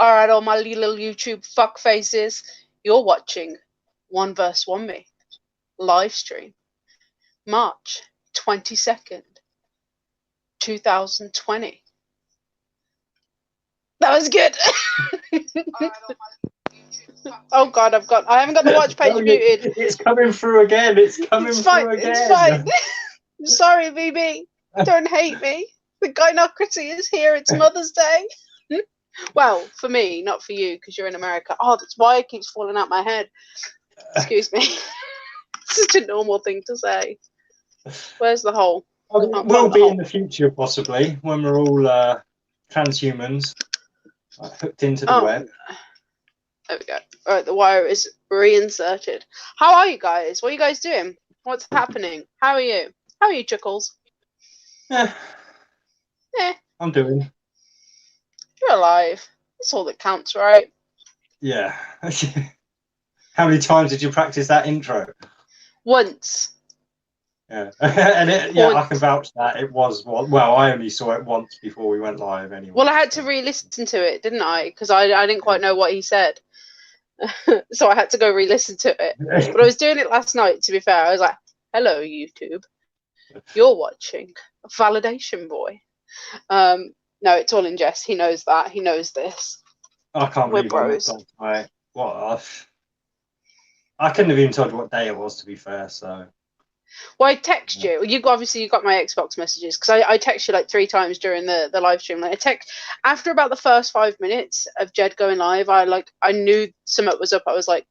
All right, all my little YouTube fuck faces, you're watching 1 vs 1 Me live stream, March 22nd, 2020. That was good. Oh God, I haven't got the watch page muted. It's coming through again. It's coming through again. It's fine. Sorry, BB. Don't hate me. The gynocracy is here. It's Mother's Day. Well, for me, not for you, because you're in America. Oh, that's why it keeps falling out my head. Excuse me. It's such a normal thing to say. Where's the hole? We'll be in the future, possibly, when we're all transhumans hooked into the web. There we go. All right, the wire is reinserted. How are you guys? What are you guys doing? What's happening? How are you? How are you, Chuckles? Yeah. I'm doing. You're alive. That's all that counts, right? Yeah. How many times did you practice that intro? Once. Yeah. And I can vouch that it was, well, I only saw it once before we went live anyway. Well, I had to re-listen to it, didn't I? Because I didn't quite know what he said. So I had to go re-listen to it. But I was doing it last night, to be fair. I was like, hello, YouTube. You're watching Validation Boy. No, it's all in jest. He knows that. He knows this. I can't believe I'm not told tonight. I couldn't have even told you what day it was, to be fair. So. Well, I text you. You obviously got my Xbox messages because I text you like 3 times during the live stream. Like I text after about the first 5 minutes of Jed going live. I knew something was up. I was like,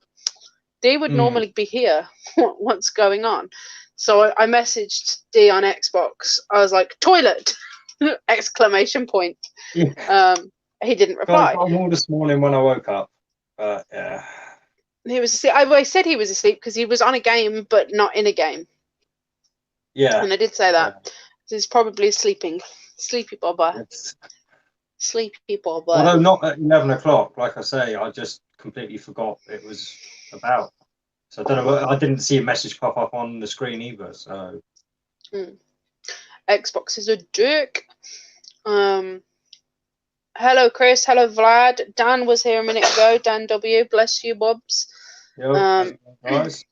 D would normally be here. What's going on? So I messaged D on Xbox. I was like, toilet! Exclamation point. Yeah. He didn't reply. I got more this morning when I woke up. But yeah. He was asleep. I said he was asleep because he was on a game, but not in a game. Yeah. And I did say that. Yeah. He's probably sleeping. Sleepy Bobber. Yes. Sleepy Bobber. Although not at 11 o'clock, like I say, I just completely forgot it was about. So I don't know. I didn't see a message pop up on the screen either. So. Xbox is a dick. Hello, Chris. Hello, Vlad. Dan was here a minute ago. Dan W. Bless you, Bobs. Yep, guys.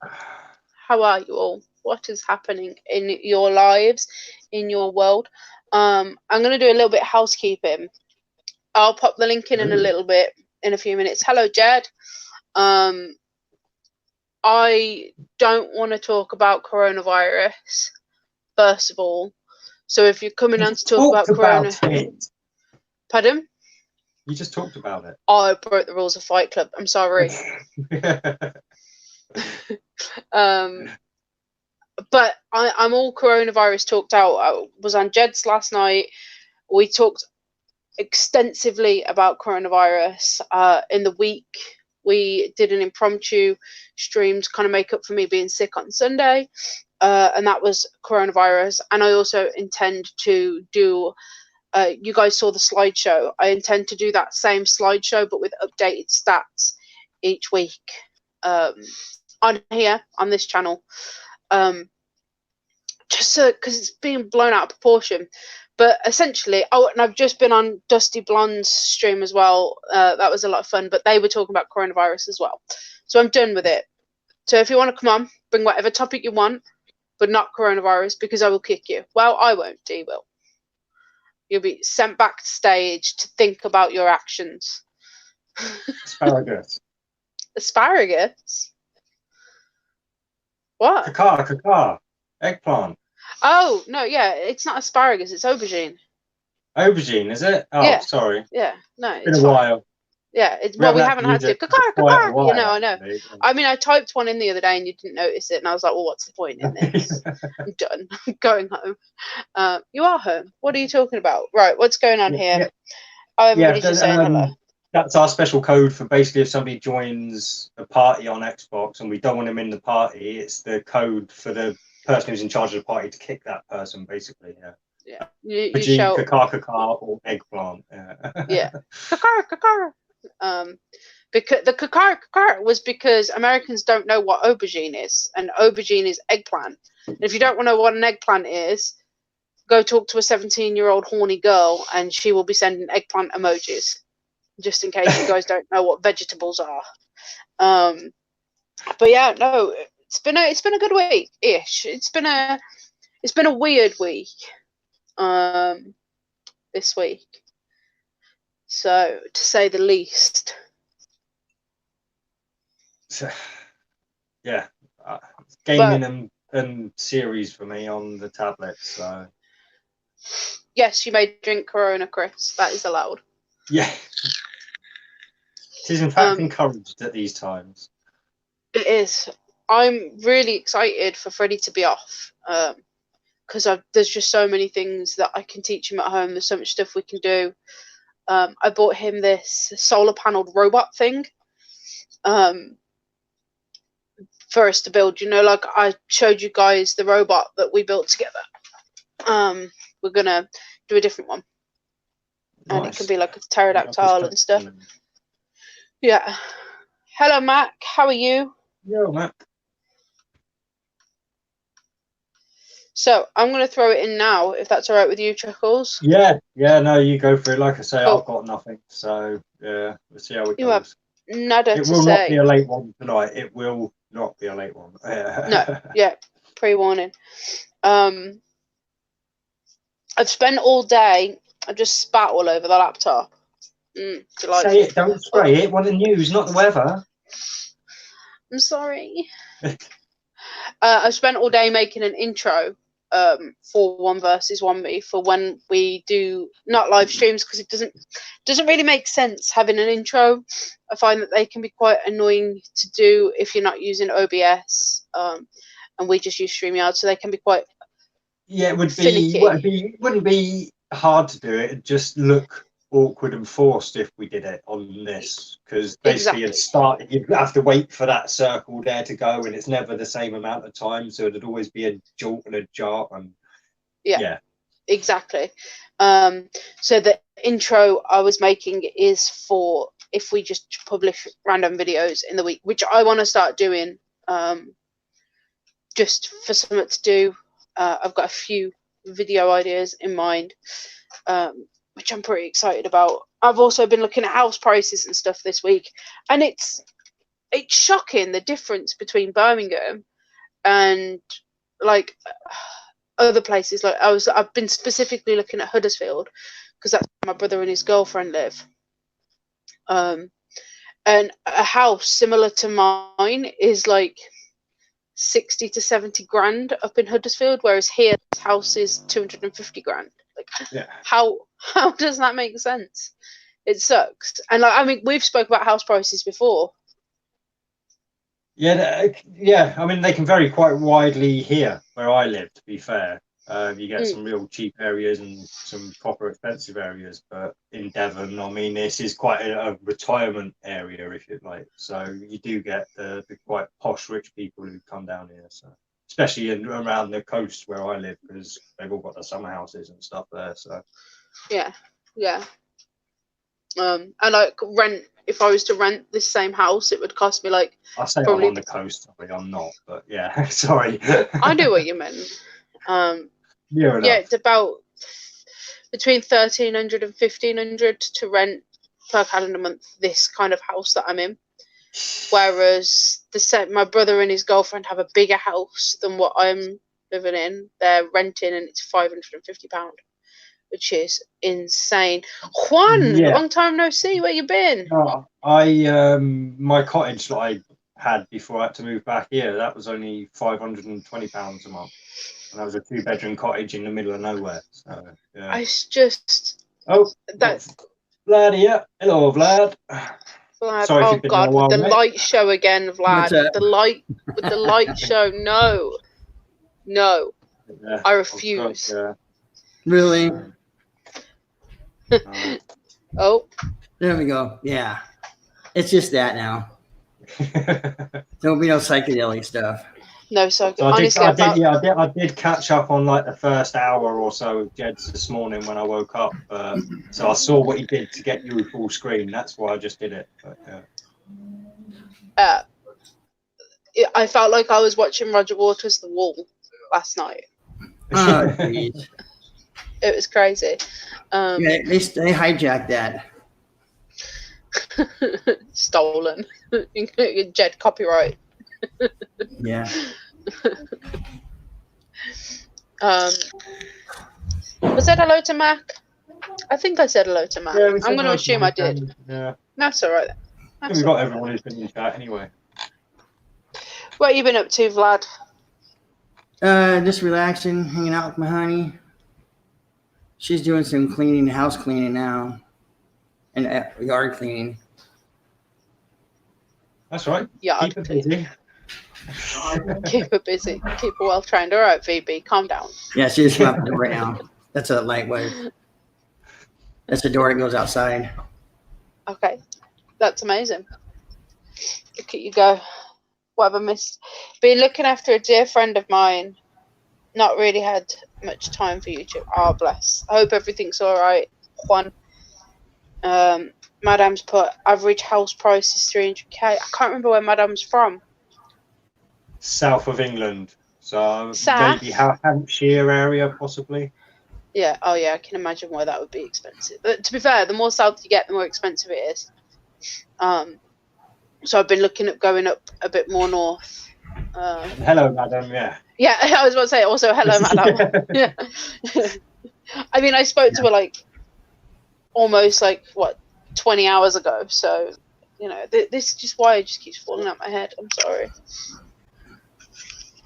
How are you all? What is happening in your lives, in your world? I'm going to do a little bit of housekeeping. I'll pop the link in a little bit, in a few minutes. Hello, Jed. I don't want to talk about coronavirus, first of all. So if you're coming on to talk about coronavirus... Pardon? You just talked about it. Oh, I broke the rules of Fight Club. I'm sorry. But I'm all coronavirus talked out. I was on Jed's last night. We talked extensively about coronavirus. In the week, we did an impromptu stream to kind of make up for me being sick on Sunday. And that was coronavirus. And I also intend to do... you guys saw the slideshow. I intend to do that same slideshow, but with updated stats each week on here, on this channel. Just because it's being blown out of proportion. But essentially, and I've just been on Dusty Blonde's stream as well. That was a lot of fun, but they were talking about coronavirus as well. So I'm done with it. So if you want to come on, bring whatever topic you want, but not coronavirus, because I will kick you. Well, I won't, D will. You'll be sent back to stage to think about your actions. Asparagus. Asparagus? What? Caca. Eggplant. Oh, no, yeah. It's not asparagus. It's aubergine. Aubergine, is it? Oh, yeah. Sorry. Yeah, no. It's been a while. Yeah, we haven't had to. Caca. You know, I know. I mean, I typed one in the other day and you didn't notice it. And I was like, well, what's the point in this? I'm done. I'm going home. You are home. What are you talking about? Right, what's going on here? Yeah. Oh, everybody's just saying hello. That's our special code for basically if somebody joins a party on Xbox and we don't want them in the party, it's the code for the person who's in charge of the party to kick that person, basically. Yeah. You shout caca or eggplant. Yeah. Caca. Because the caca was because Americans don't know what aubergine is, and aubergine is eggplant. And if you don't want to know what an eggplant is, go talk to a 17-year-old horny girl, and she will be sending eggplant emojis. just in case you guys don't know what vegetables are. But yeah, no, it's been a good week ish. It's been a weird week this week, so to say the least. Yeah, gaming and series for me on the tablet. So yes, you may drink Corona, Chris. That is allowed. Yeah, it is in fact encouraged at these times. It is. I'm really excited for Freddie to be off because there's just so many things that I can teach him at home. There's so much stuff we can do. I bought him this solar paneled robot thing for us to build. You know, like I showed you guys the robot that we built together. We're gonna do a different one, and it can be like a pterodactyl and stuff. Yeah. Hello, Mac. How are you? Yo, Mac. So I'm going to throw it in now, if that's all right with you, Chuckles. Yeah. No, you go for it. Like I say, cool. I've got nothing, so yeah, we'll see how it goes. You have nada to say. It will not be a late one tonight. It will not be a late one. No. Yeah. Pre-warning. I've spent all day. I just spat all over the laptop. Delightful. Say it. Don't spray it. Want the news, not the weather. I'm sorry. I've spent all day making an intro for 1 versus 1 for when we do not live streams, because it doesn't really make sense having an intro. I find that they can be quite annoying to do if you're not using OBS, and we just use StreamYard, so they can be quite it wouldn't be hard to do it. It'd just look awkward and forced if we did it on this, because basically you'd have to wait for that circle there to go, and it's never the same amount of time, so it'd always be a jolt and a jar. And yeah, exactly. So the intro I was making is for if we just publish random videos in the week, which I want to start doing, just for something to do. I've got a few video ideas in mind, which I'm pretty excited about. I've also been looking at house prices and stuff this week, and it's shocking the difference between Birmingham and like other places. Like I've been specifically looking at Huddersfield because that's where my brother and his girlfriend live. And a house similar to mine is like 60 to 70 grand up in Huddersfield, whereas here this house is 250 grand. Like, how does that make sense? It sucks. And like, I mean, we've spoke about house prices before. Yeah. I mean, they can vary quite widely here where I live. To be fair, you get some real cheap areas and some proper expensive areas. But in Devon, I mean, this is quite a retirement area, if you like. So you do get the quite posh rich people who come down here. So especially around the coast where I live, because they've all got the summer houses and stuff there. So yeah. And like rent, if I was to rent this same house, it would cost me like. I say probably, I'm on the coast, sorry, I'm not, but yeah, sorry. I knew what you meant. It's about between 1,300 and 1,500 to rent per calendar month this kind of house that I'm in. Whereas my brother and his girlfriend have a bigger house than what I'm living in. They're renting, and it's £550, which is insane. Juan, long time no see. Where you been? No, my cottage that I had before I had to move back here, that was only £520 a month, and that was a 2-bedroom cottage in the middle of nowhere. So yeah. It's just Vlad here. Hello, Vlad. Sorry, oh God, with the light show again, Vlad. With the light show. No. I refuse. Really? Oh. There we go. Yeah. It's just that now. There'll be no psychedelic stuff. No, so honestly, I did catch up on like the first hour or so of Jed's this morning when I woke up. So I saw what he did to get you full screen. That's why I just did it. But, I felt like I was watching Roger Waters' The Wall last night. Oh, geez. It was crazy. They hijacked that. Stolen. Jed copyright. Yeah. Said hello to Mac. I think I said hello to Mac. Yeah, I'm going to assume I did. Yeah. That's all right. We've got everyone who's been in chat anyway. What have you been up to, Vlad? Just relaxing, hanging out with my honey. She's doing some cleaning, house cleaning now, and yard cleaning. That's right. Yard Keep her busy. Keep her busy. Keep her well trained. All right, VB, calm down. Yeah, she's up right now. That's a lightweight. That's the door that goes outside. Okay, that's amazing. Look at you go. What have I missed? Been looking after a dear friend of mine. Not really had much time for YouTube. Oh, bless. I hope everything's all right, Juan. Madame's put average house price is 300k. I can't remember where Madame's from. South of England, so South? maybe Hampshire area, possibly. Yeah. Oh, yeah. I can imagine why that would be expensive. But to be fair, the more south you get, the more expensive it is. So I've been looking at going up a bit more north. Hello, madam. Yeah. Yeah, I was about to say also hello, madam. Yeah. I mean, I spoke to her like almost 20 hours ago. So, this is just why it just keeps falling out my head. I'm sorry.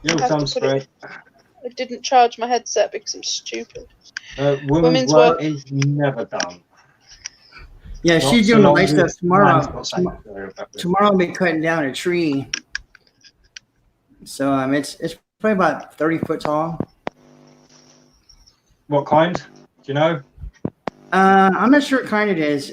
Your thumb's great. I didn't charge my headset because I'm stupid. Women's work is never done. Yeah, Not she's so doing the long nice as stuff tomorrow. Tomorrow I'll be cutting down a tree. So it's probably about 30 foot tall. What kind? Do you know? I'm not sure what kind it is.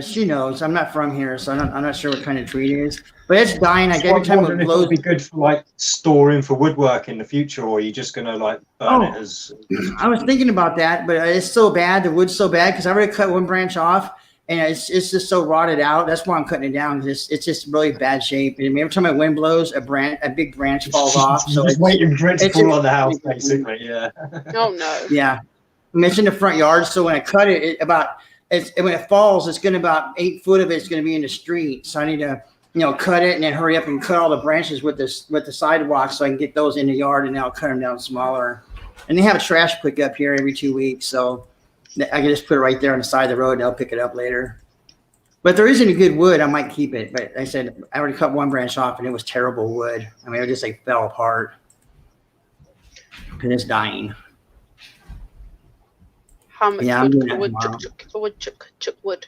She knows. I'm not from here, so I'm not sure what kind of tree it is. But it's dying. Like every time it blows. It would be good for storing for woodwork in the future, or are you just gonna burn it as? I was thinking about that, but it's so bad. The wood's so bad because I already cut one branch off, and it's just so rotted out. That's why I'm cutting it down because it's just really bad shape. And every time a wind blows, a big branch falls off. So just waiting for it to fall on the house, basically. Yeah. Oh no. Yeah. I mean, it's in the front yard, so when I cut it, when it falls, it's going to about 8 foot of it's going to be in the street. So I need to, cut it and then hurry up and cut all the branches with the sidewalk so I can get those in the yard, and then I'll cut them down smaller. And they have a trash pickup here every 2 weeks, so I can just put it right there on the side of the road and I'll pick it up later. But if there isn't any good wood, I might keep it. But I said I already cut one branch off and it was terrible wood. I mean, it just fell apart because it's dying. How much Yeah, wood for woodchuck wood?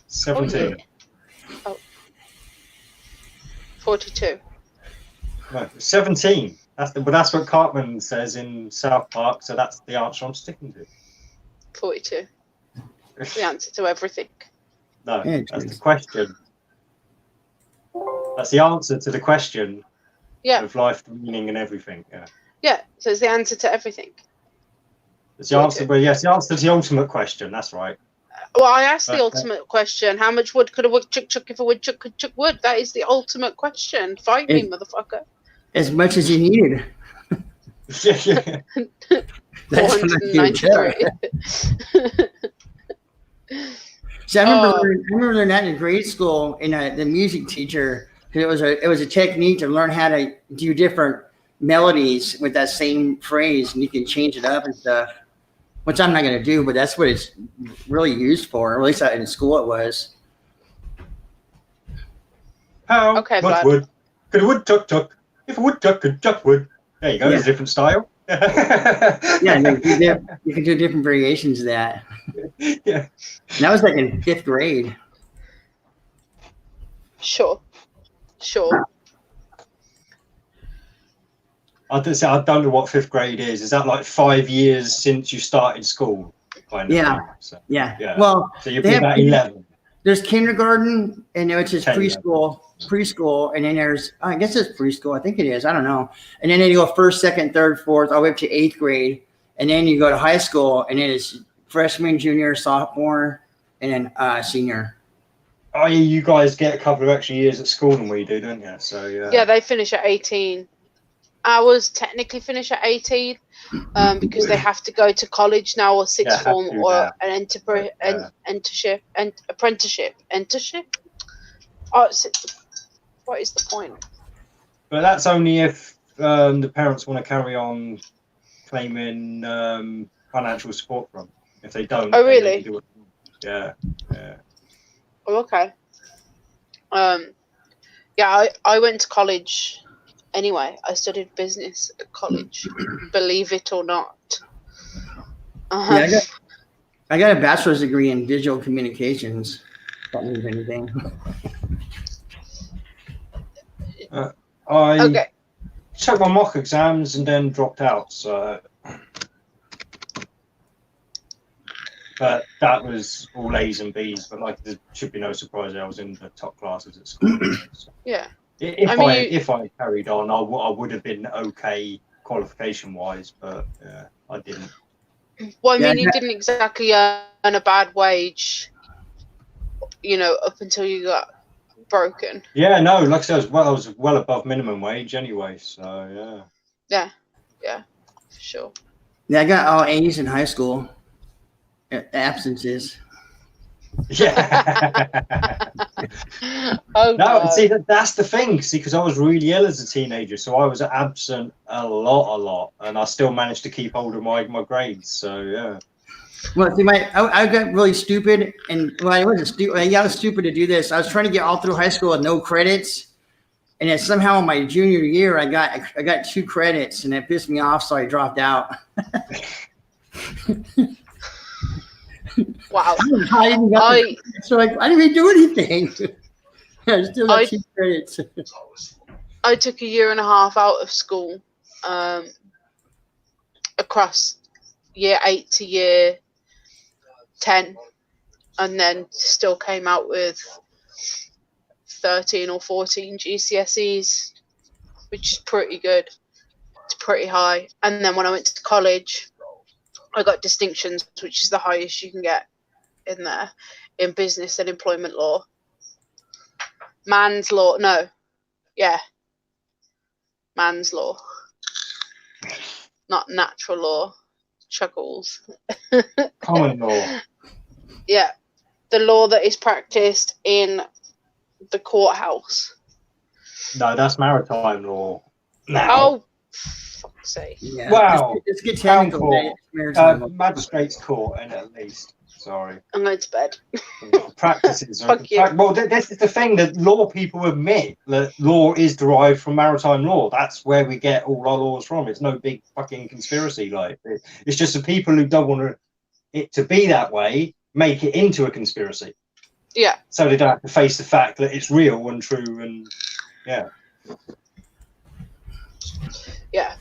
17. Oh. 42. No, 17. That's what Cartman says in South Park, so that's the answer I'm sticking to. 42. The answer to everything. No, that's the question. That's the answer to the question. Yeah. Of life, meaning, and everything. Yeah. Yeah. So it's the answer to everything. It's the answer. Well, yes, the answer to the ultimate question. That's right. Well, I asked the ultimate question. How much wood could a woodchuck chuck if a woodchuck could chuck wood? That is the ultimate question. Fight me, motherfucker. As much as you needed. Yeah. 493. See, I remember learning that in grade school. In the music teacher, it was a technique to learn how to do different melodies with that same phrase, and you can change it up and stuff. Which I'm not going to do, but that's what it's really used for. At least in school it was. How okay, much wood could a woodchuck chuck if a woodchuck could chuck wood? There you go. It's a different style. Yeah, you can do different variations of that. Yeah. And that was in 5th grade. Sure. I don't know what 5th grade is. Is that 5 years since you started school? Yeah. So, yeah. Well, so you're about 11. There's kindergarten, and which is preschool, and then there's, I guess it's preschool. I think it is. I don't know. And then you go 1st, 2nd, 3rd, 4th, all the way up to 8th grade. And then you go to high school, and then it's freshman, junior, sophomore, and then senior. Oh, yeah, you guys get a couple of extra years at school than we do, don't you? So yeah, they finish at 18. Ours technically finish at 18 because they have to go to college now, or sixth form, or an apprenticeship. What is the point? But that's only if the parents want to carry on claiming financial support from. If they don't, Oh, then they really? can do it. Yeah. Oh, okay. Yeah, I went to college anyway. I studied business at college, believe it or not. Yeah, I got a bachelor's degree in digital communications. That means anything. I took my mock exams and then dropped out. So, but that was all A's and B's. But like, there should be no surprise. I was in the top classes at school. So Yeah. If I carried on, I would have been okay qualification wise. But yeah, I didn't. Well, I mean, you didn't exactly earn a bad wage, up until you got broken. Yeah, no, like I said, I was well above minimum wage anyway, so yeah, for sure. Yeah, I got all A's in high school. Absences. Yeah. Oh no! See, that's the thing. See, because I was really ill as a teenager, so I was absent a lot, and I still managed to keep hold of my grades. So yeah. Well, see, I got really stupid, and I wasn't stupid. I was stupid to do this. I was trying to get all through high school with no credits, and then somehow in my junior year, I got 2 credits, and it pissed me off, so I dropped out. Wow! I didn't even do anything. I still got 2 credits. I took a year and a half out of school, across year 8 to year 10, and then still came out with 13 or 14 GCSEs, which is pretty good. It's pretty high. And then when I went to college, I got distinctions, which is the highest you can get in there, in business and employment law. Man's law, man's law, not natural law. Chuckles. Common law. Yeah, the law that is practiced in the courthouse. No, that's maritime law. Now. Oh, fuck's sake. Yeah. Wow. Let's get technical. Magistrate's court, and at least. Sorry. I'm going to bed. Practices. Fuck you. Well, this is the thing that law people admit that law is derived from maritime law. That's where we get all our laws from. It's no big fucking conspiracy. It's just the people who don't want it to be that way make it into a conspiracy. Yeah. So they don't have to face the fact that it's real and true, and yeah. Yeah.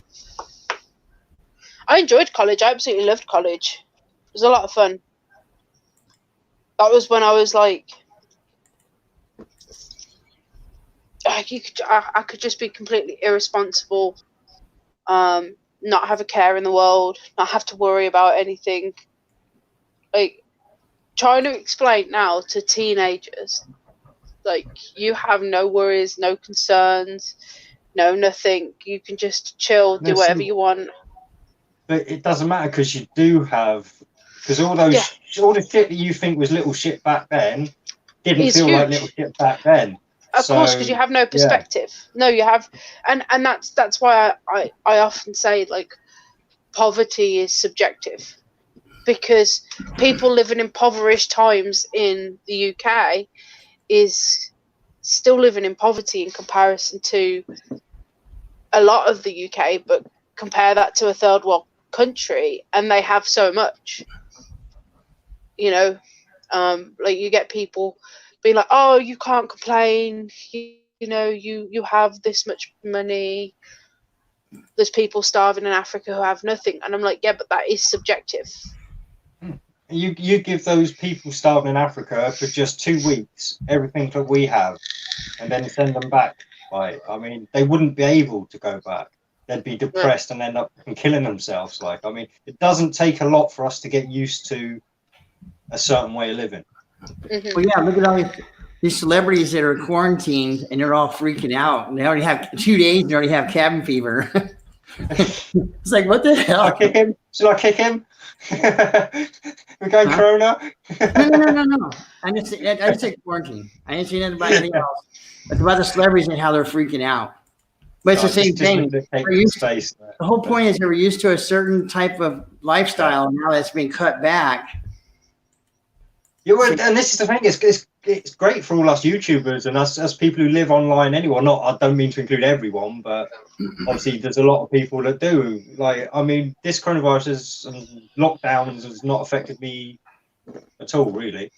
I enjoyed college. I absolutely loved college. It was a lot of fun. That was when I was I could just be completely irresponsible, not have a care in the world, not have to worry about anything. Trying to explain now to teenagers, you have no worries, no concerns, no nothing. You can just chill, do whatever you want. But it doesn't matter, because you do have, because all the shit that you think was little shit back then didn't feel like little shit back then. Of course, because you have no perspective. Yeah. No, you have, and that's why I often say poverty is subjective, because people living in impoverished times in the UK is still living in poverty in comparison to a lot of the UK, but compare that to a third world country and they have so much. You get people being like, oh, you can't complain, you have this much money, there's people starving in Africa who have nothing, and I'm like, yeah, but that is subjective. You give those people starving in Africa for just 2 weeks everything that we have, and then send them back. They wouldn't be able to go back. They'd be depressed and end up killing themselves. It doesn't take a lot for us to get used to a certain way of living. Mm-hmm. Well, yeah, look at all these celebrities that are quarantined and they're all freaking out. And they already have 2 days and they already have cabin fever. It's like, what the hell? Should I kick him? We're going Corona. No. I just say quarantine. I didn't say nothing about anything else. It's about the celebrities and how they're freaking out. But it's the same thing. The whole point is that we're used to a certain type of lifestyle, and now that's being cut back. Yeah, well, and this is the thing. It's great for all us YouTubers and us people who live online anyway. Not, I don't mean to include everyone, but obviously there's a lot of people that do. Like, I mean, this coronavirus and lockdowns has not affected me at all, really.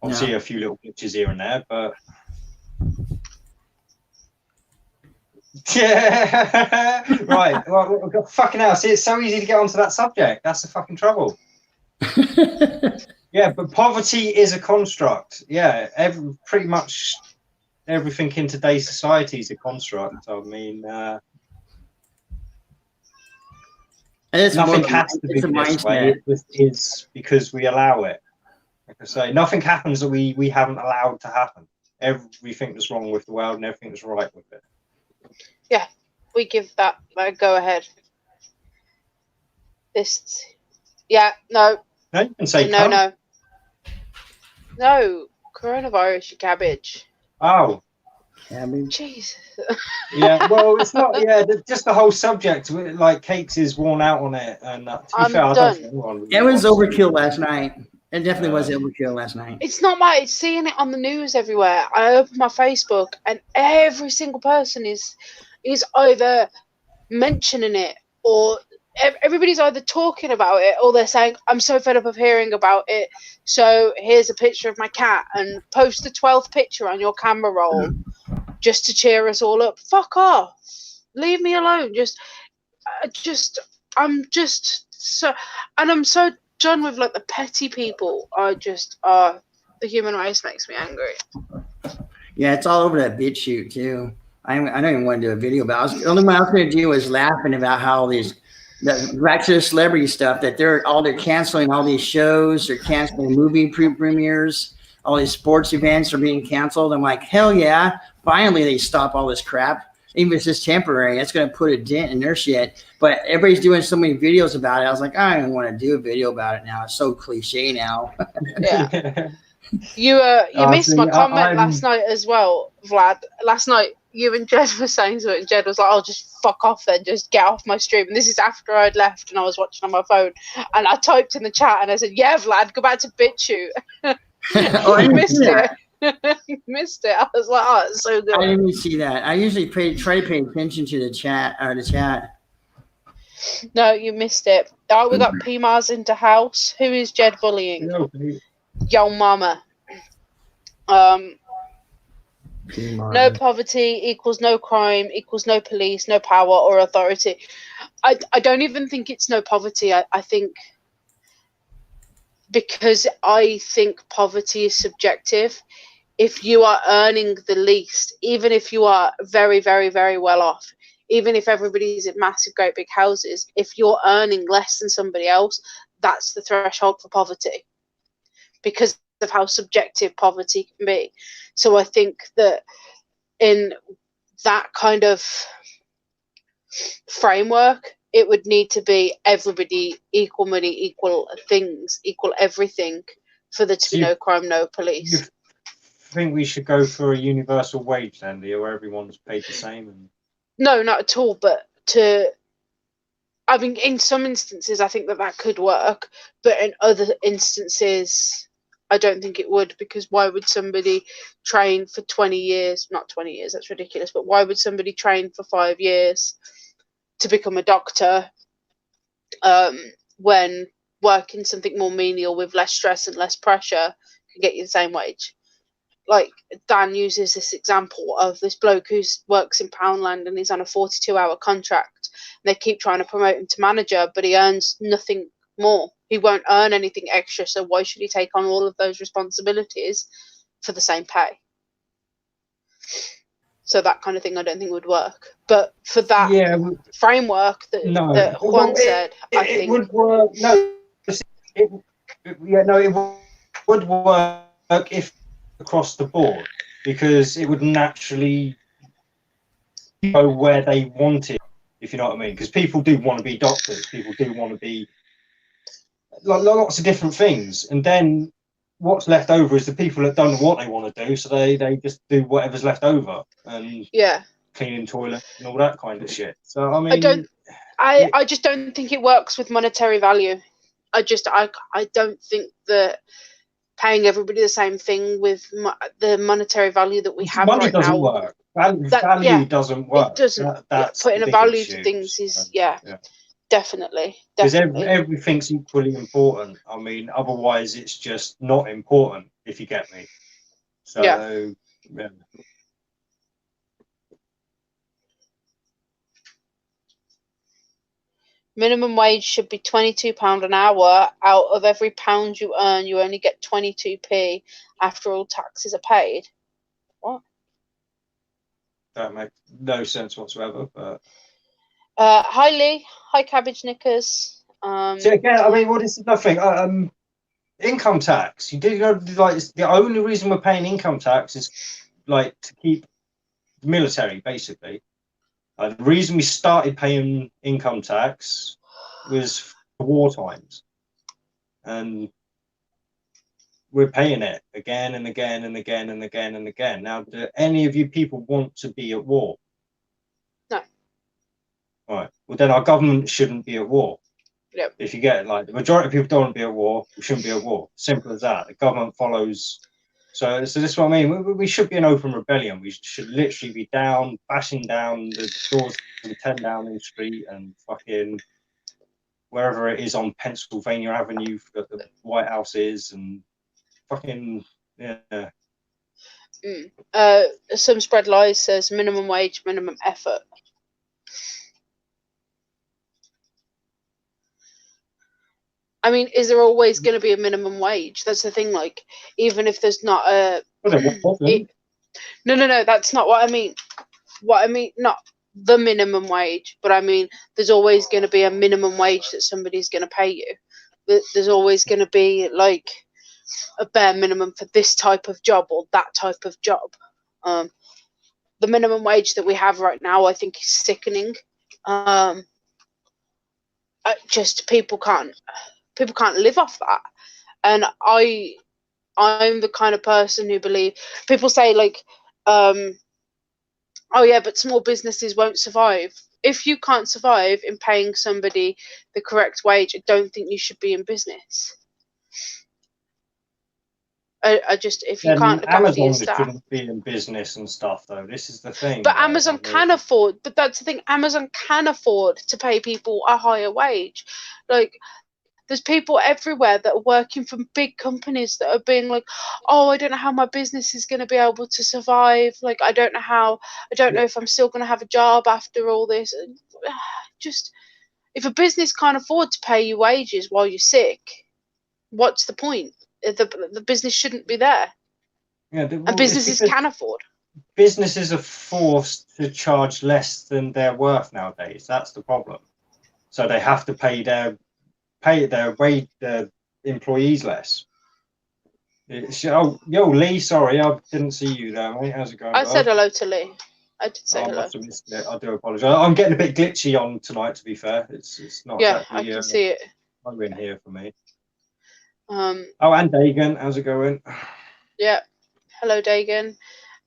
Obviously, a few little glitches here and there, but yeah, right. Well, fucking hell. See, it's so easy to get onto that subject. That's the fucking trouble. Yeah, but poverty is a construct. Yeah, pretty much everything in today's society is a construct. I mean, nothing has to be this way. It is because we allow it. Like I say, nothing happens that we haven't allowed to happen. Everything that's wrong with the world and everything that's right with it. Yeah, we give that a go ahead. No, you can say no, coronavirus, you cabbage. Oh, cabbage. Jesus. Yeah, well, it's not. Yeah, just the whole subject, like Cakes is worn out on it, and to be fair, I don't think anyone it was overkill last night. It definitely was overkill last night. It's not it's seeing it on the news everywhere. I open my Facebook and every single person is either mentioning it or everybody's either talking about it or they're saying, I'm so fed up of hearing about it, so here's a picture of my cat and post the 12th picture on your camera roll just to cheer us all up. Fuck off. Leave me alone. I'm so done with like the petty people. The human race makes me angry. Yeah, it's all over that bitch shoot too. I don't even want to do a video about it. The only thing I was going to do was laughing about how all these, back to the celebrity stuff, that they're canceling all these shows, they're canceling movie premieres, all these sports events are being canceled. I'm like, hell yeah, finally they stop all this crap. Even if it's just temporary, it's going to put a dent in their shit. But everybody's doing so many videos about it. I was like, I don't even want to do a video about it now. It's so cliche now. Yeah. You missed my comment last night as well, Vlad. Last night, you and Jed were saying to it, and Jed was like, "Oh, just fuck off then, just get off my stream." And this is after I'd left and I was watching on my phone, and I typed in the chat and I said, "Yeah, Vlad, go back to BitChute." I missed it. You missed it. I was like, "Oh, it's so good." I didn't see that. I usually try to pay attention to the chat. No, you missed it. Oh, we got PMARS into house. Who is Jed bullying? Yo mama. No poverty equals no crime equals no police, no power or authority. I don't even think it's no poverty. I think because I think poverty is subjective. If you are earning the least, even if you are very, very, very well off, even if everybody's in massive, great big houses, if you're earning less than somebody else, that's the threshold for poverty. Because of how subjective poverty can be. So I think that in that kind of framework, it would need to be everybody equal money, equal things, equal everything for there to be no crime, no police. You think we should go for a universal wage then, where everyone's paid the same? No, not at all. But I mean, in some instances, I think that could work. But in other instances, I don't think it would, because why would somebody train for 20 years? Not 20 years, that's ridiculous. But why would somebody train for 5 years to become a doctor when working something more menial with less stress and less pressure can get you the same wage? Like Dan uses this example of this bloke who works in Poundland and he's on a 42-hour contract. And they keep trying to promote him to manager, but he earns nothing more. He won't earn anything extra, so why should he take on all of those responsibilities for the same pay? So that kind of thing I don't think would work. But for that framework that Juan said, I think it would work. It would work if across the board, because it would naturally go where they want it, if you know what I mean. Because people do want to be doctors, people do want to be like lots of different things, and then what's left over is the people that don't know what they want to do, so they just do whatever's left over and cleaning toilets and all that kind of shit. So I mean, I just don't think it works with monetary value. I don't think that paying everybody the same thing with the monetary value that we have money right doesn't now. work. Value doesn't work. It doesn't. That's putting the a big value issue. to things is Yeah. definitely. Because everything's equally important. I mean, otherwise it's just not important, if you get me. So yeah. Minimum wage should be £22 an hour. Out of every pound you earn, you only get 22p after all taxes are paid. What? That makes no sense whatsoever. But hi Lee, hi Cabbage Knickers. so again, I mean, this is nothing. Income tax. You do like the only reason we're paying income tax is like to keep the military, basically. The reason we started paying income tax was for war times, and we're paying it again and again and again and again and again. Now, do any of you people want to be at war? No. All right. Well, then our government shouldn't be at war. Yep. If you get it, like the majority of people don't want to be at war, we shouldn't be at war. Simple as that. The government follows. So this is what I mean. We should be an open rebellion. We should literally be down, bashing down the doors of the 10 Downing Street and fucking wherever it is on Pennsylvania Avenue that the White House is, and fucking yeah. Some spread lies says minimum wage, minimum effort. I mean, is there always going to be a minimum wage? That's the thing. Like, even if there's not a no, that's not what I mean. What I mean, not the minimum wage, but I mean, there's always going to be a minimum wage that somebody's going to pay you. There's always going to be like a bare minimum for this type of job or that type of job. The minimum wage that we have right now, I think, is sickening. Just people can't live off that, and I'm the kind of person who believe people say like, oh yeah, but small businesses won't survive. If you can't survive in paying somebody the correct wage, I don't think you should be in business. I just, if you can't look after your staff. Amazon shouldn't be in business and stuff, though. This is the thing. But Amazon can afford. But that's the thing. Amazon can afford to pay people a higher wage. Like, there's people everywhere that are working for big companies that are being like, oh, I don't know how my business is going to be able to survive. Like, I don't know if I'm still going to have a job after all this. Just, if a business can't afford to pay you wages while you're sick, what's the point? The business shouldn't be there. Yeah, and businesses can afford. Businesses are forced to charge less than they're worth nowadays. That's the problem. So they have to pay their employees less. Yo, Lee, sorry, I didn't see you there, mate. How's it going? I said hello to Lee. I did say hello. I do apologise. I'm getting a bit glitchy on tonight, to be fair. It's not exactly, I can see it. I'm in here for me. Oh, and Dagan, how's it going? Yeah, hello, Dagan.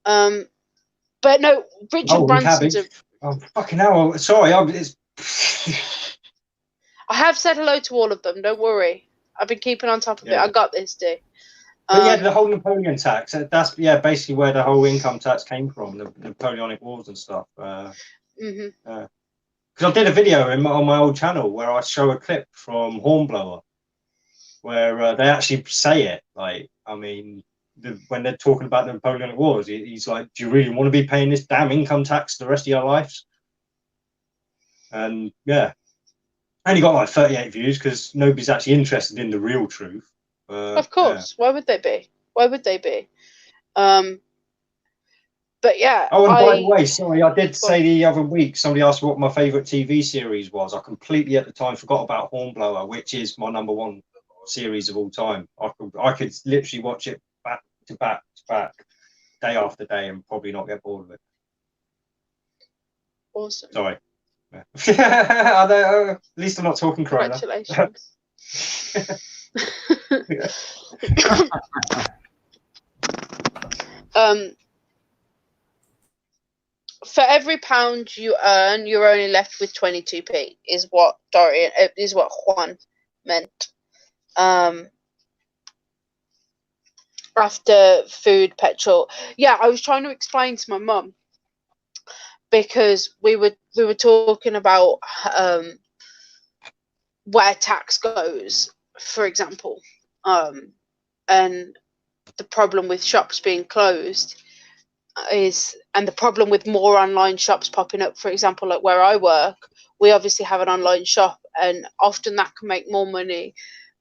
But no, Richard Branson's fucking hell! Sorry, I have said hello to all of them. Don't worry, I've been keeping on top of it. I got this, D. But yeah, the whole Napoleon tax. That's basically where the whole income tax came from. The Napoleonic Wars and stuff. Because I did a video on my old channel where I show a clip from Hornblower, where they actually say it. Like, I mean, when they're talking about the Napoleonic Wars, he's like, "Do you really want to be paying this damn income tax the rest of your lives?" And yeah, only got like 38 views because nobody's actually interested in the real truth. Of course, yeah. Why would they be? But yeah. Oh, and by the way, sorry, I did say the other week, somebody asked what my favourite TV series was. I completely at the time forgot about Hornblower, which is my #1 series of all time. I could literally watch it back to back to back, day after day, and probably not get bored of it. Awesome. Sorry. At least I'm not talking Corona. Congratulations. For every pound you earn, you're only left with 22p. Is what Juan meant. After food, petrol. Yeah, I was trying to explain to my mum because we were talking about where tax goes, for example, and the problem with shops being closed and the problem with more online shops popping up, for example, like where I work, we obviously have an online shop, and often that can make more money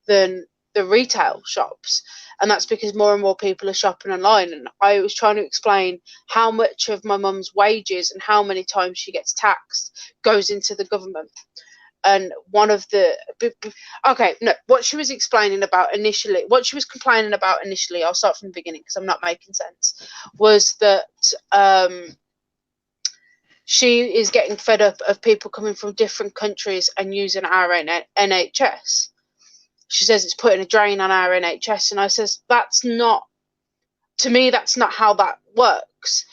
than the retail shops, and that's because more and more people are shopping online. And I was trying to explain how much of my mum's wages and how many times she gets taxed goes into the government. And what she was complaining about initially, I'll start from the beginning because I'm not making sense, was that she is getting fed up of people coming from different countries and using our NHS. She says it's putting a drain on our NHS, and I says that's not how that works.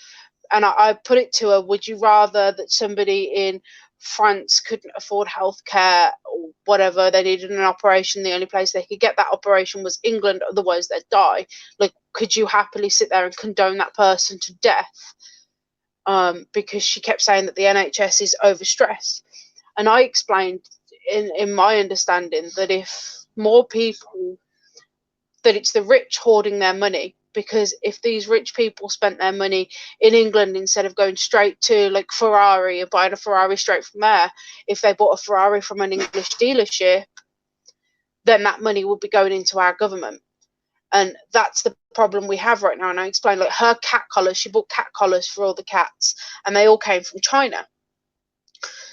And I put it to her, would you rather that somebody in France couldn't afford healthcare or whatever, they needed an operation, the only place they could get that operation was England, otherwise they'd die? Like, could you happily sit there and condone that person to death? Because she kept saying that the NHS is overstressed. And I explained in my understanding that if more people, that it's the rich hoarding their money, because if these rich people spent their money in England instead of going straight to like Ferrari and buying a Ferrari straight from there, if they bought a Ferrari from an English dealership, then that money would be going into our government. And that's the problem we have right now. And I explained, like, her cat collars, she bought cat collars for all the cats, and they all came from China.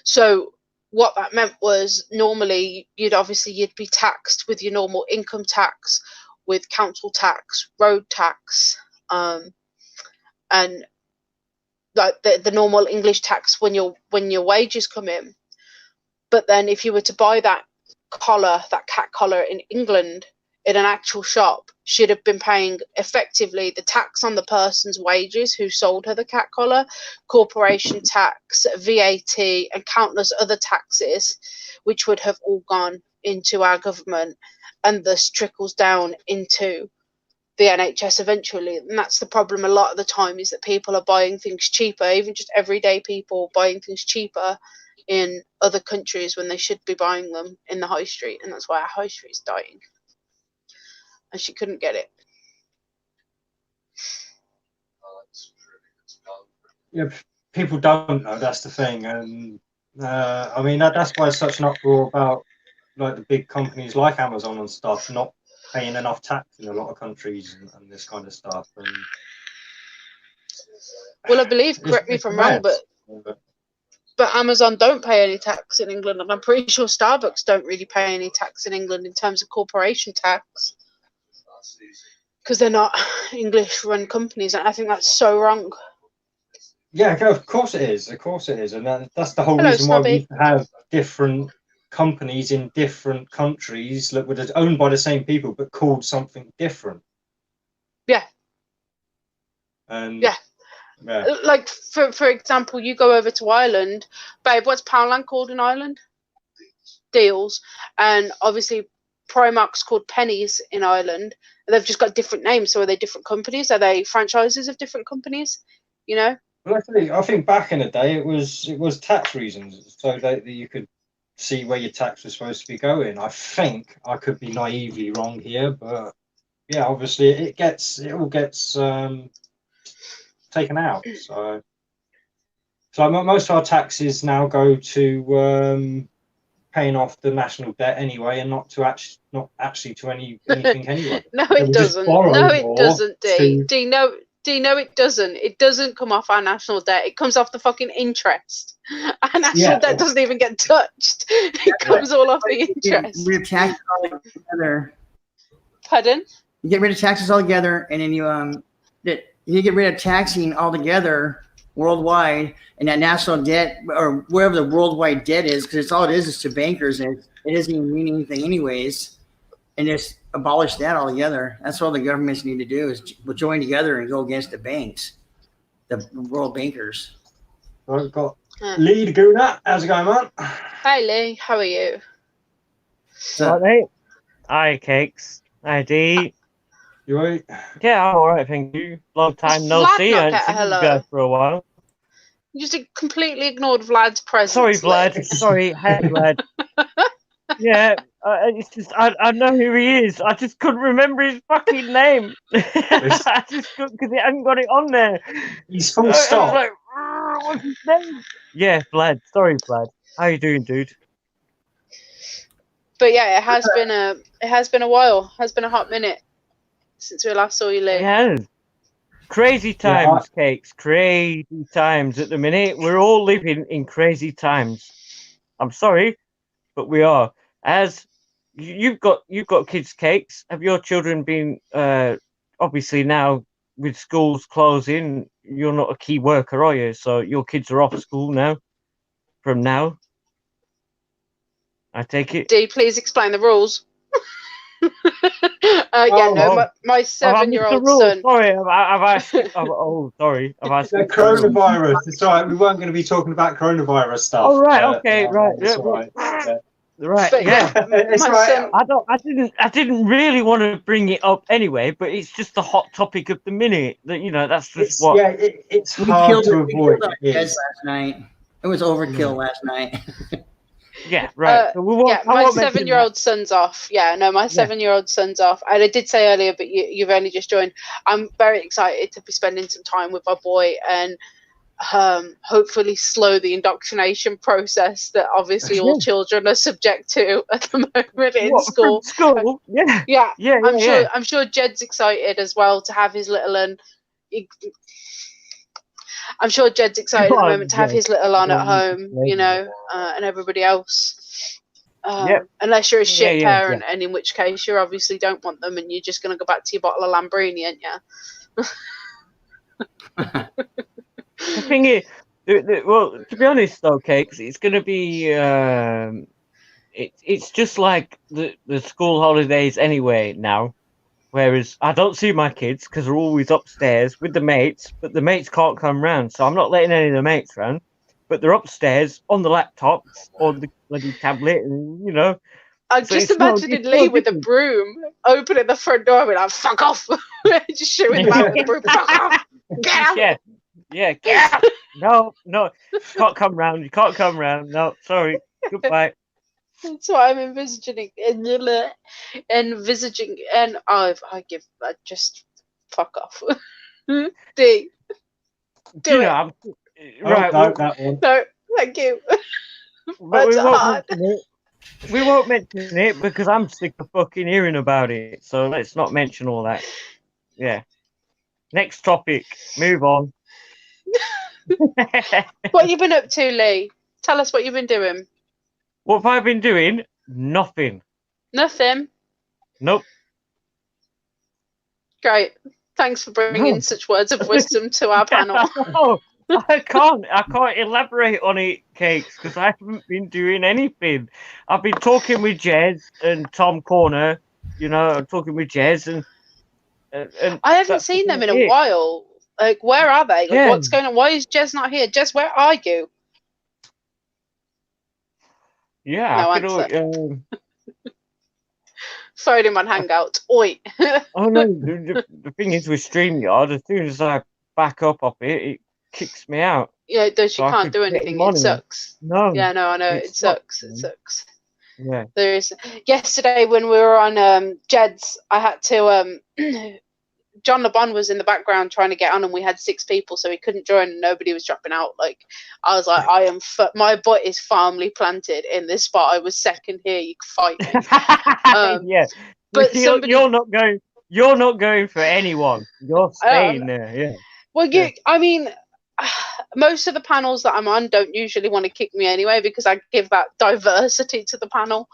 So what that meant was normally you'd be taxed with your normal income tax, with council tax, road tax, and like the normal English tax when your wages come in. But then if you were to buy that cat collar in England in an actual shop, she'd have been paying effectively the tax on the person's wages who sold her the cat collar, corporation tax, VAT, and countless other taxes, which would have all gone into our government and thus trickles down into the NHS eventually. And that's the problem a lot of the time, is that people are buying things cheaper, even just everyday people buying things cheaper in other countries when they should be buying them in the high street. And that's why our high street is dying. And she couldn't get it. Yeah, people don't know, that's the thing. And I mean, that's why it's such an uproar about like the big companies like Amazon and stuff not paying enough tax in a lot of countries and this kind of stuff. And well, I believe, correct me if I'm wrong, but Amazon don't pay any tax in England, and I'm pretty sure Starbucks don't really pay any tax in England in terms of corporation tax, because they're not English-run companies, and I think that's so wrong. Yeah, of course it is. Of course it is, and that's the whole reason why we have different companies in different countries that were owned by the same people but called something different. Yeah. And yeah. Like for example, you go over to Ireland, babe. What's Poundland called in Ireland? Deals. And obviously, Primark's called Pennies in Ireland. They've just got different names. So are they different companies? Are they franchises of different companies? You know. Well, actually, I think back in the day it was tax reasons, so that you could see where your tax was supposed to be going. I think I could be naively wrong here, but yeah, obviously it all gets taken out. So most of our taxes now go to paying off the national debt anyway, and not actually to anything anyway. No, it doesn't. No, it doesn't, D. D, no. Do you know it doesn't? It doesn't come off our national debt. It comes off the fucking interest. Our national debt doesn't even get touched. It comes all off the interest. We have taxes all together. Pardon? You get rid of taxes altogether, and then you get rid of taxing altogether, worldwide, and that national debt or wherever the worldwide debt is, because it's all it is to bankers, and it doesn't even mean anything anyways, and just abolish that altogether. That's all the governments need to do is join together and go against the banks, the world bankers. I've got Lee the Gooner. How's it going, man? Hi, Lee. How are you? So, mate. Hi, Cakes. Hi, Dee. You right? Yeah, I'm all right, thank you. Long time no Vlad see. not I get haven't a seen you hello? guys for a while. You just completely ignored Vlad's presence. Sorry, Lee. Vlad. Sorry, hey, Vlad. Yeah, it's just I know who he is. I just couldn't remember his fucking name. I just couldn't because it hadn't got it on there. He's full I was stop. like, what's his name? Yeah, Vlad. Sorry, Vlad. How you doing, dude? But yeah, it has been a while. It has been a hot minute since we last saw you, Lee. It has. Crazy times, Cakes. Crazy times at the minute. We're all living in crazy times. I'm sorry, but we are. As you've got kids, Cakes. Have your children been obviously now with schools closing? You're not a key worker, are you? So your kids are off school now. From now, I take it. Dee, please explain the rules. My 7-year-old son. Sorry, I've asked. Sorry, I've asked. Coronavirus. It's all right. We weren't going to be talking about coronavirus stuff. Oh right, okay, right. It's Yeah, all right. Yeah. Right, But yeah. It's my right. son, I didn't really want to bring it up anyway, but it's just the hot topic of the minute. That that's just It's, what. yeah, it's hard to avoid. We killed last night. It was overkill last night. Yeah, right. So my 7-year-old son's off. Yeah, no, my 7-year-old son's off. And I did say earlier, but you've only just joined. I'm very excited to be spending some time with my boy and hopefully slow the indoctrination process that obviously all children are subject to at the moment in school. Yeah. I'm sure Jed's excited as well to have his little and I'm sure Jed's excited at the moment to have his little on at home, and everybody else. Unless you're a shit parent, and in which case you obviously don't want them, and you're just going to go back to your bottle of Lambrini, aren't you? The thing is, well, to be honest though, Cakes, it's going to be it's just like the school holidays anyway now. Whereas I don't see my kids because they're always upstairs with the mates, but the mates can't come round, so I'm not letting any of the mates round. But they're upstairs on the laptops or the bloody tablet, and I'm just imagining Lee with a broom opening the front door and be like, "Fuck off!" Just shooting him out with the broom. Fuck off! Get out! Yeah, get out! No, can't come round. You can't come round. No, sorry. Goodbye. That's what I'm envisaging, and I give just fuck off. D. Do it. Right. No, thank you. But we won't mention it because I'm sick of fucking hearing about it. So let's not mention all that. Yeah. Next topic. Move on. What you been up to, Lee? Tell us what you've been doing. What have I been doing? Nothing. Nothing? Nope. Great. Thanks for bringing such words of wisdom to our panel. No, I can't elaborate on it, Cakes, because I haven't been doing anything. I've been talking with Jez and Tom Corner, talking with Jez and I haven't seen them in a while. Like, where are they? Like, what's going on? Why is Jez not here? Jez, where are you? Yeah, no phone him on Hangout. Oi. Oh no, the thing is with StreamYard, as soon as I back up off it kicks me out. Yeah, it does. You can't do anything. It sucks. No. Yeah, no, I know. It sucks. It sucks. Yeah. There is. Yesterday when we were on Jed's, I had to John LeBon was in the background trying to get on, and we had 6 people, so he couldn't join, and nobody was dropping out. Like, I was like, my butt is firmly planted in this spot. I was second here. You can fight me. Yeah, but you're not going. You're not going for anyone. You're staying there. Yeah. Well, I mean, most of the panels that I'm on don't usually want to kick me anyway because I give that diversity to the panel.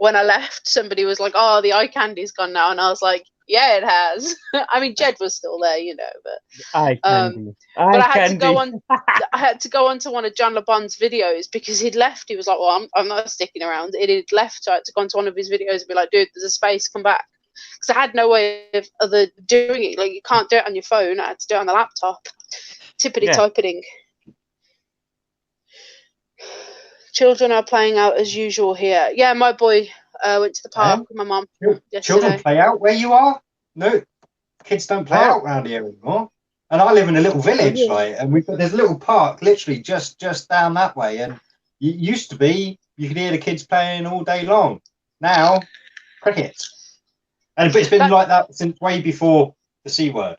When I left, somebody was like, "Oh, the eye candy's gone now," and I was like, Yeah, it has. I mean, Jed was still there, you know, but I can be. but I had to go on. I had to go on to one of John LeBon's videos because he'd left. He was like, "Well, I'm not sticking around." He'd left, so I had to go on to one of his videos and be like, "Dude, there's a space. Come back." Because I had no way of other doing it. Like, you can't do it on your phone. I had to do it on the laptop. Tippity typing. Children are playing out as usual here. Yeah, my boy went to the park with my mum yesterday. Children play out where you are? No, kids don't play out around here anymore. And I live in a little village, and there's a little park literally just down that way. And it used to be you could hear the kids playing all day long. Now, crickets. And it's been like that since way before the C word.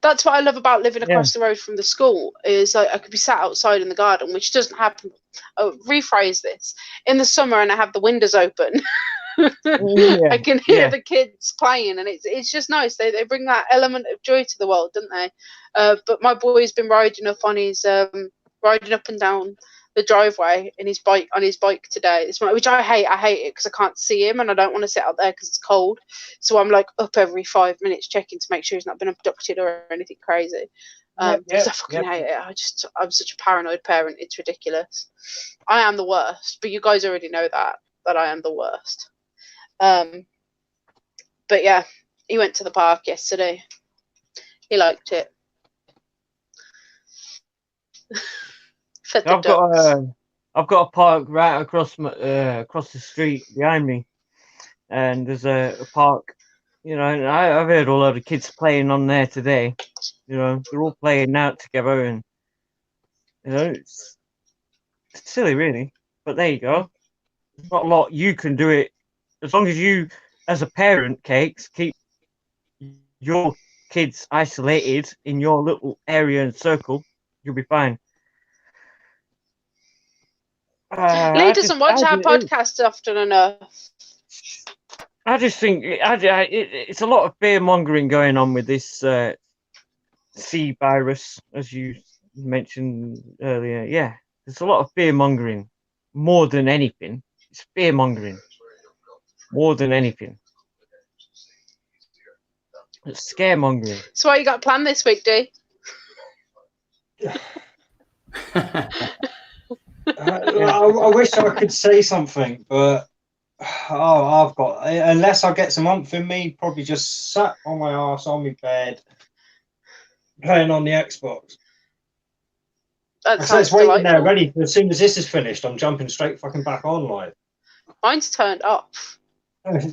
That's what I love about living across the road from the school is I could be sat outside in the garden, which doesn't happen. Oh, rephrase this. In the summer and I have the windows open. I can hear the kids playing, and it's just nice. They bring that element of joy to the world, don't they? But my boy's been riding up on his riding up and down the driveway on his bike today, which I hate. I hate it because I can't see him and I don't want to sit out there because it's cold. So I'm like up every 5 minutes checking to make sure he's not been abducted or anything crazy. Because I fucking hate it. I'm such a paranoid parent. It's ridiculous. I am the worst, but you guys already know that I am the worst. But yeah, he went to the park yesterday. He liked it. I've got a park right across the street behind me, and there's a park, you know. And I've heard a lot of kids playing on there today. You know, they're all playing out together, and you know, it's silly, really. But there you go. There's not a lot you can do it as long as you, as a parent, Cakes, keep your kids isolated in your little area and circle. You'll be fine. Lee doesn't watch our podcast often enough. I just think it's a lot of fear mongering going on with this C virus, as you mentioned earlier. Yeah, there's a lot of fear mongering more than anything. It's fear mongering more than anything. It's scaremongering. So, what you got planned this week, D? I wish I could say something, but I've got, unless I get some umph in me, probably just sat on my arse on my bed playing on the Xbox. So it's waiting there ready. As soon as this is finished, I'm jumping straight fucking back on live. Mine's turned off. Mine's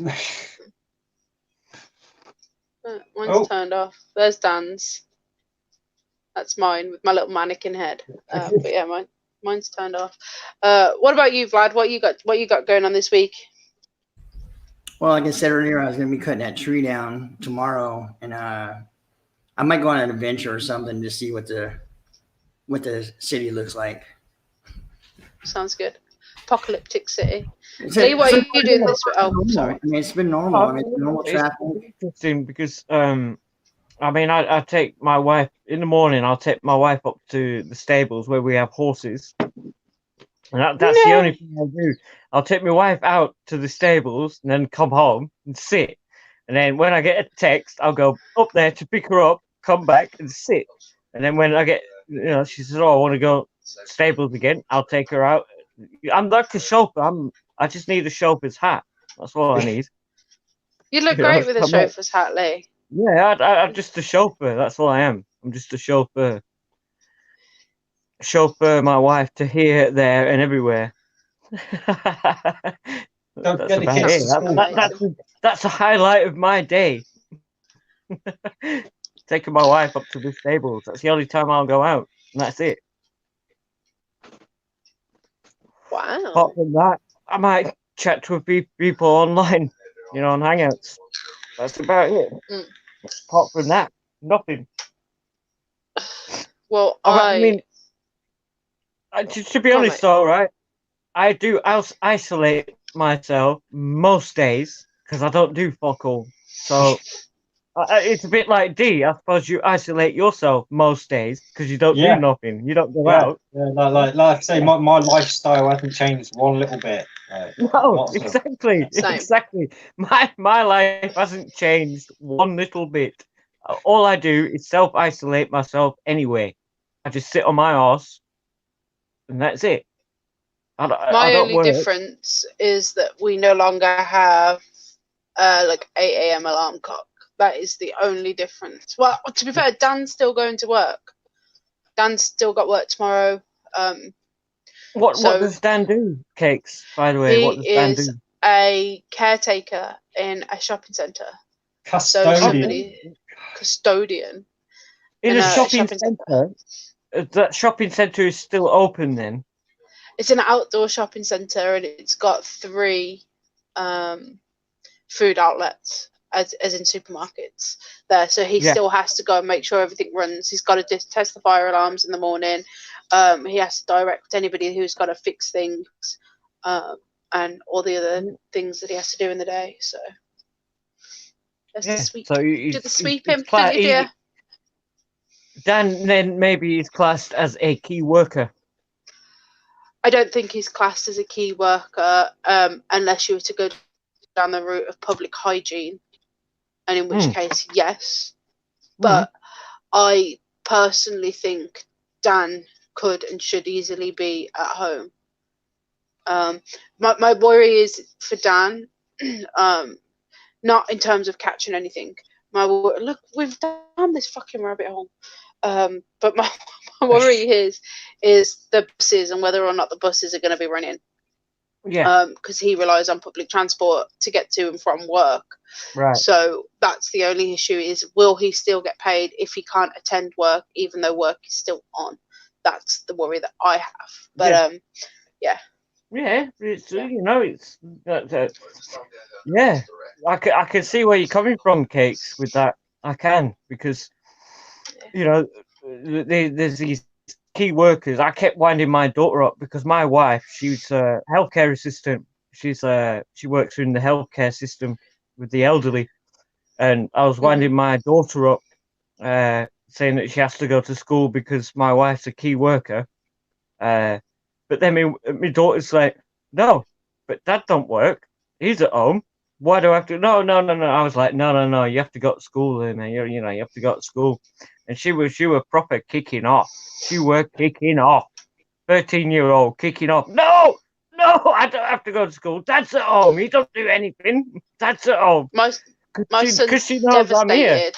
turned off. There's Dan's. That's mine with my little mannequin head. But yeah, mine's turned off. What about you, Vlad? What you got going on this week? Well, like I said earlier, I was going to be cutting that tree down tomorrow, and I might go on an adventure or something to see what the city looks like. Sounds good. Apocalyptic city. Lee, what are you doing this week? Oh, sorry. I mean, it's been normal. I mean, normal traffic. It's interesting because I mean, I take my wife in the morning. I'll take my wife up to the stables where we have horses, and that's the only thing I do. I'll take my wife out to the stables and then come home and sit. And then when I get a text, I'll go up there to pick her up, come back and sit. And then when I get, you know, she says, "Oh, I want to go stables again," I'll take her out. I'm like a chauffeur. I just need a chauffeur's hat. That's all I need. You look great with a chauffeur's hat, Lee. Yeah, I'm just a chauffeur. That's all I am. I'm just a chauffeur. Chauffeur my wife to here, there, and everywhere. That's about it. That's a highlight of my day. Taking my wife up to the stables. That's the only time I'll go out, and that's it. Wow. Apart from that, I might chat to a few people online, you know, on Hangouts. That's about it. Apart from that, nothing. Well, I mean, to be honest, though, right? I do isolate myself most days because I don't do fuck all. So it's a bit like D. I suppose you isolate yourself most days because you don't do nothing. You don't go out. Yeah, like I say, my lifestyle hasn't changed one little bit. No, exactly, Same. exactly. My life hasn't changed one little bit. All I do is self-isolate myself anyway. I just sit on my arse, and that's it. I My don't only work. difference is that we no longer have like 8 a.m. alarm clock. That is the only difference. Well, to be fair, Dan's still going to work. Dan's still got work tomorrow. What does Dan do, Cakes? By the way, what does Dan do? He is a caretaker in a shopping centre. Custodian. Custodian. In a shopping centre? That shopping centre is still open then? It's an outdoor shopping centre and it's got 3 food outlets, as in supermarkets there. So he still has to go and make sure everything runs. He's got to test the fire alarms in the morning. He has to direct anybody who's got to fix things and all the other things that he has to do in the day. So that's the sweep. So do the sweeping. Dan then maybe is classed as a key worker. I don't think he's classed as a key worker unless you were to go down the route of public hygiene, and in which case, yes. But I personally think Dan could and should easily be at home. My worry is for Dan, not in terms of catching anything. Look, we've done this fucking rabbit hole. But my worry is the buses and whether or not the buses are going to be running. Yeah. Because he relies on public transport to get to and from work. Right. So that's the only issue: is will he still get paid if he can't attend work, even though work is still on? That's the worry that I have. But yeah. It's yeah. I can see where you're coming from, Cakes, with that. I can, because there's these key workers. I kept winding my daughter up because my wife, she's a healthcare assistant. She works in the healthcare system with the elderly, and I was winding my daughter up, saying that she has to go to school because my wife's a key worker. But then my daughter's like, no, but Dad don't work. He's at home. Why do I have to? No. I was like, no. You have to go to school, man. You have to go to school. And she were proper kicking off. She were kicking off. 13-year-old kicking off. No, I don't have to go to school. Dad's at home. He don't do anything. Dad's at home. My son's devastated.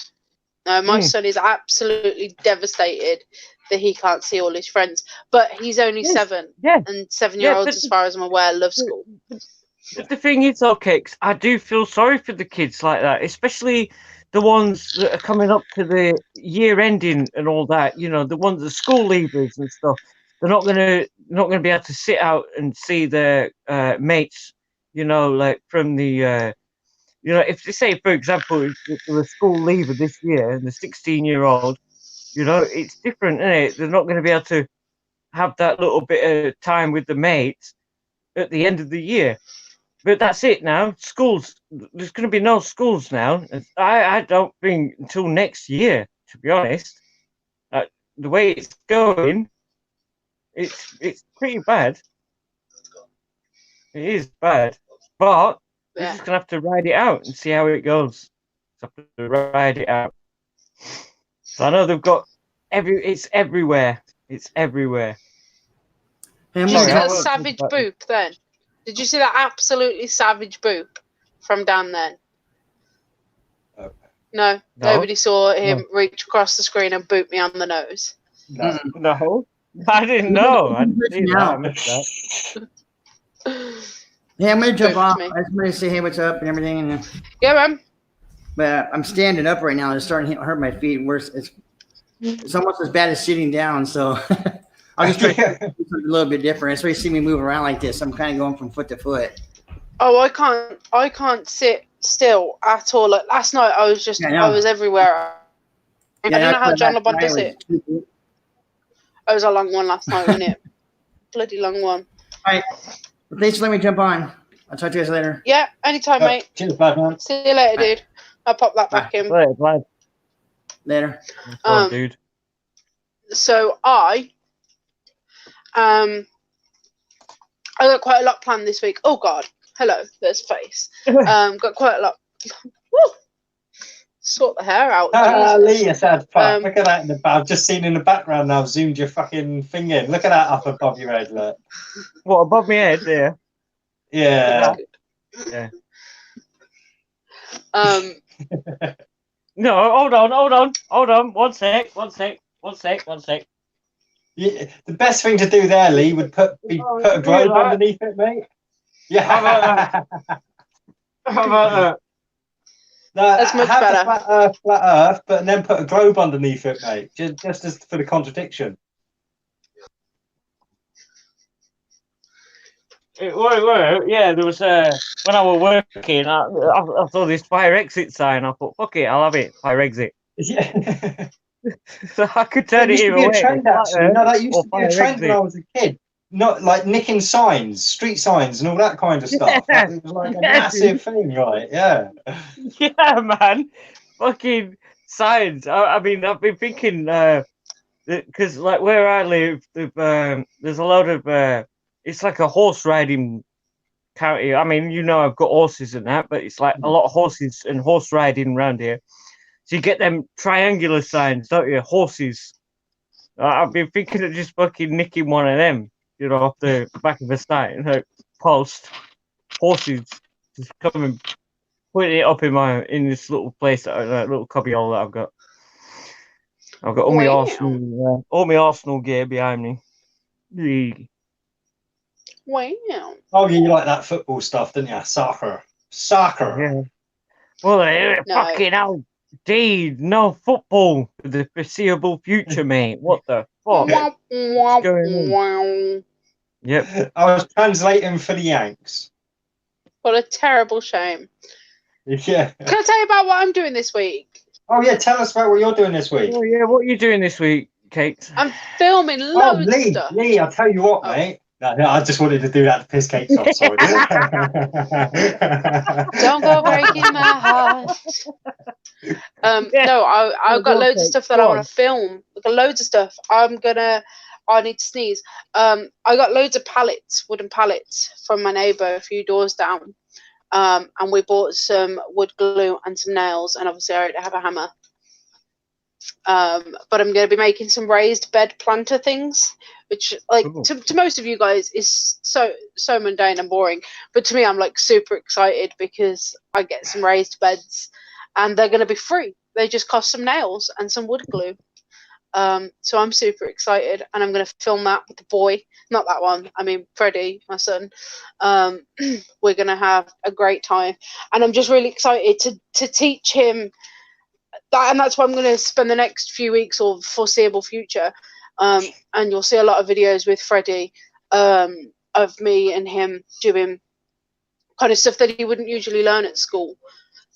No, my son is absolutely devastated that he can't see all his friends. But he's only 7. Yeah. And 7-year-olds, as far as I'm aware, love school. But the thing is, Cakes, I do feel sorry for the kids like that, especially the ones that are coming up to the year ending and all that. The ones, the school leavers and stuff. They're not gonna be able to sit out and see their mates. Like from the if they say, for example, if they're a school leaver this year and the 16-year-old, it's different, isn't it? They're not going to be able to have that little bit of time with the mates at the end of the year. But that's it now. Schools, there's going to be no schools now. I don't think until next year, to be honest. The way it's going, it's pretty bad. It is bad. But we're just going to have to ride it out and see how it goes. Just have to ride it out. So I know they've got it's everywhere. It's everywhere. Did you see that savage boop then? Did you see that absolutely savage boop from down then? No, nobody saw him reach across the screen and boop me on the nose. No, I didn't know. I didn't see that. I missed that. Yeah, I'm gonna jump off. I just want to say hey, what's up and everything. Yeah, man. But I'm standing up right now. It's starting to hurt my feet. Worse, it's almost as bad as sitting down. So I'll just try to do something a little bit different. That's why you see me move around like this. I'm kind of going from foot to foot. Oh, I can't sit still at all. Like last night, I was everywhere. I don't know how John LeBon does it. It was a long one last night, wasn't it? Bloody long one. All right. Thanks for letting me jump on. I'll talk to you guys later. Yeah, anytime, mate. Cheers, bad man. See you later, dude. I'll pop that back in. Right, lad. Later. Go on, dude. So I got quite a lot planned this week. Oh God, hello, there's a face. Got quite a lot. Woo! Sort the hair out. Lee, you sad fuck. Look at that in the I've just seen in the background now. Zoomed your fucking thing in. Look at that up above your head. Look. What, above my head there? Yeah. Yeah. No, hold on. One sec. Yeah, the best thing to do there, Lee, would put a globe underneath it, mate. Yeah. How about that? No, that's much have better. The flat Earth, but then put a globe underneath it, mate. Just as for the contradiction. Yeah, there was when I was working, I saw this fire exit sign. I thought, fuck it, I'll have it. Fire exit. Yeah. So I could turn it either way. That used to be a trend, actually. No, that used to be a trend exit. when I was a kid. Not like nicking signs, street signs, and all that kind of stuff. Yeah. It was like a massive thing, right? Yeah. Yeah, man. Fucking signs. I mean, I've been thinking, because like where I live, there's a lot of, it's like a horse riding county. I mean, I've got horses and that, but it's like a lot of horses and horse riding around here. So you get them triangular signs, don't you? Horses. I've been thinking of just fucking nicking one of them, off the back of a sign, like post. Horses. Just come and put it up in this little place, that little cubby hole that I've got. I've got all my Arsenal gear behind me. Yeah. Wow. Oh, you like that football stuff, didn't you? Soccer. Yeah. Well, fucking hell. Indeed, no football for the foreseeable future, mate. What the fuck? What's going on? Yep. I was translating for the Yanks. What a terrible shame. Yeah. Can I tell you about what I'm doing this week? Oh, yeah, tell us about what you're doing this week. Oh, yeah, what are you doing this week, Kate? I'm filming loads of stuff. Lee, I'll tell you what, mate. No, I just wanted to do that to piss Kate's off, sorry. Don't go breaking my heart. No, I've got loads of stuff that I want to film. I've got loads of stuff. I need to sneeze. I got loads of wooden pallets from my neighbour a few doors down. And we bought some wood glue and some nails, and obviously I already have a hammer. But I'm going to be making some raised bed planter things, which, like, to most of you guys is so mundane and boring, but to me I'm like super excited because I get some raised beds, and they're going to be free. They just cost some nails and some wood glue. So I'm super excited, and I'm going to film that with the boy, not that one. I mean Freddie, my son. We're going to have a great time, and I'm just really excited to teach him. And that's what I'm going to spend the next few weeks or foreseeable future. And you'll see a lot of videos with Freddie of me and him doing kind of stuff that he wouldn't usually learn at school.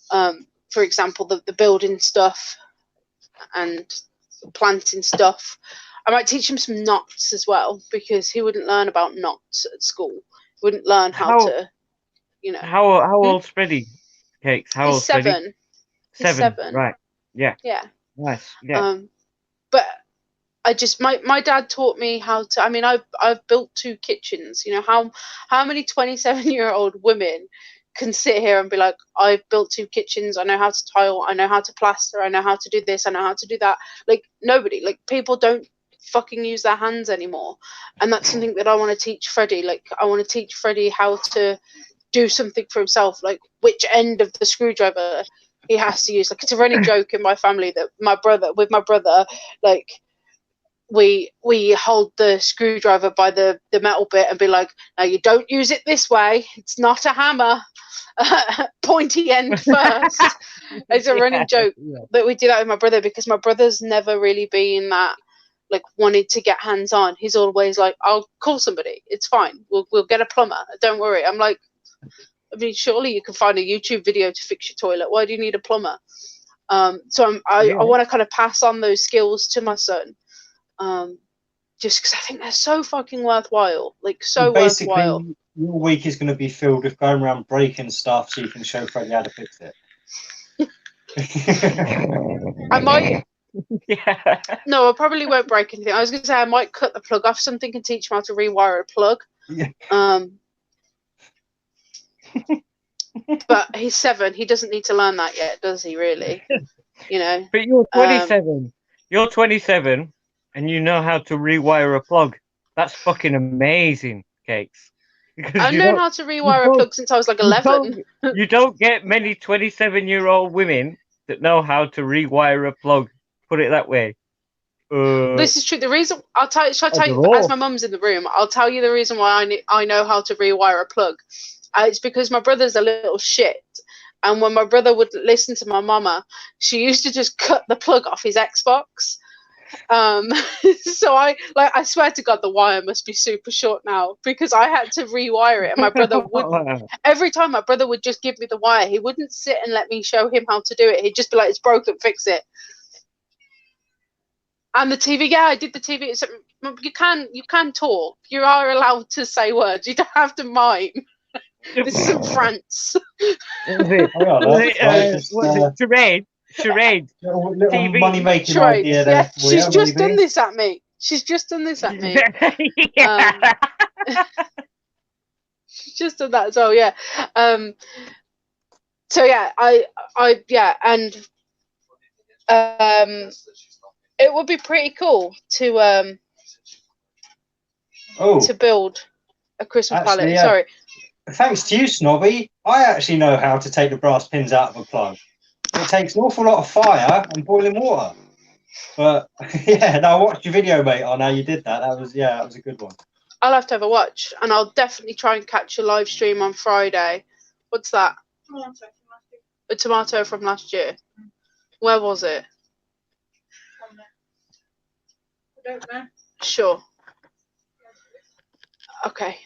For example, the building stuff and planting stuff. I might teach him some knots as well, because he wouldn't learn about knots at school. He wouldn't learn how to, How old's Freddie? Cakes. How old's Freddie? Freddie? He's 7. Right. Yeah. Yeah. Nice. Yeah. But I just my dad taught me how to. I mean, I've built 2 kitchens. How many 27-year-old women can sit here and be like, I've built 2 kitchens. I know how to tile. I know how to plaster. I know how to do this. I know how to do that. Like, nobody. Like, people don't fucking use their hands anymore, and that's something that I want to teach Freddie. Like, I want to teach Freddie how to do something for himself. Like, which end of the screwdriver he has to use. Like, it's a running joke in my family that my brother, like, we hold the screwdriver by the metal bit and be like, no, you don't use it this way. It's not a hammer. Pointy end first. It's a running joke that we do that with my brother, because my brother's never really been that, like, wanted to get hands on. He's always like, I'll call somebody. It's fine. We'll get a plumber. Don't worry. I'm like, I mean, surely you can find a YouTube video to fix your toilet. Why do you need a plumber? So I want to kind of pass on those skills to my son, just because I think they're so fucking worthwhile. Like, so basically, worthwhile. Your week is going to be filled with going around breaking stuff so you can show Freddie how to fix it. I might. Yeah. No, I probably won't break anything. I was going to say I might cut the plug off something and teach him how to rewire a plug. Yeah. But he's 7. He doesn't need to learn that yet, does he? Really? You know. But you're 27. You're 27, and you know how to rewire a plug. That's fucking amazing, Cakes. I've known how to rewire a plug since I was like 11. You don't get many 27-year-old women that know how to rewire a plug. Put it that way. This is true. The reason I'll tell you, as my mum's in the room, I'll tell you the reason why I know how to rewire a plug. It's because my brother's a little shit, and when my brother would listen to my mama, she used to just cut the plug off his Xbox. So I swear to God, the wire must be super short now because I had to rewire it, and my brother would. Every time my brother would just give me the wire, he wouldn't sit and let me show him how to do it. He'd just be like, "It's broken, fix it." And the TV, yeah, I did the TV. So you can talk. You are allowed to say words. You don't have to mime. This isn't France. Charade. Little TV. money-making idea there. Yeah, she's just done this at me. She's just done this at me. She's just done that as well, yeah. So yeah, I and it would be pretty cool to build a Christmas palette. Yeah. Sorry. Thanks to you, Snobby, I actually know how to take the brass pins out of a plug. It takes an awful lot of fire and boiling water. But yeah, no, I watched your video, mate, on how you did that. That was a good one. I'll have to have a watch, and I'll definitely try and catch a live stream on Friday. What's that? A tomato from last year. Where was it? I don't know. Sure. Okay.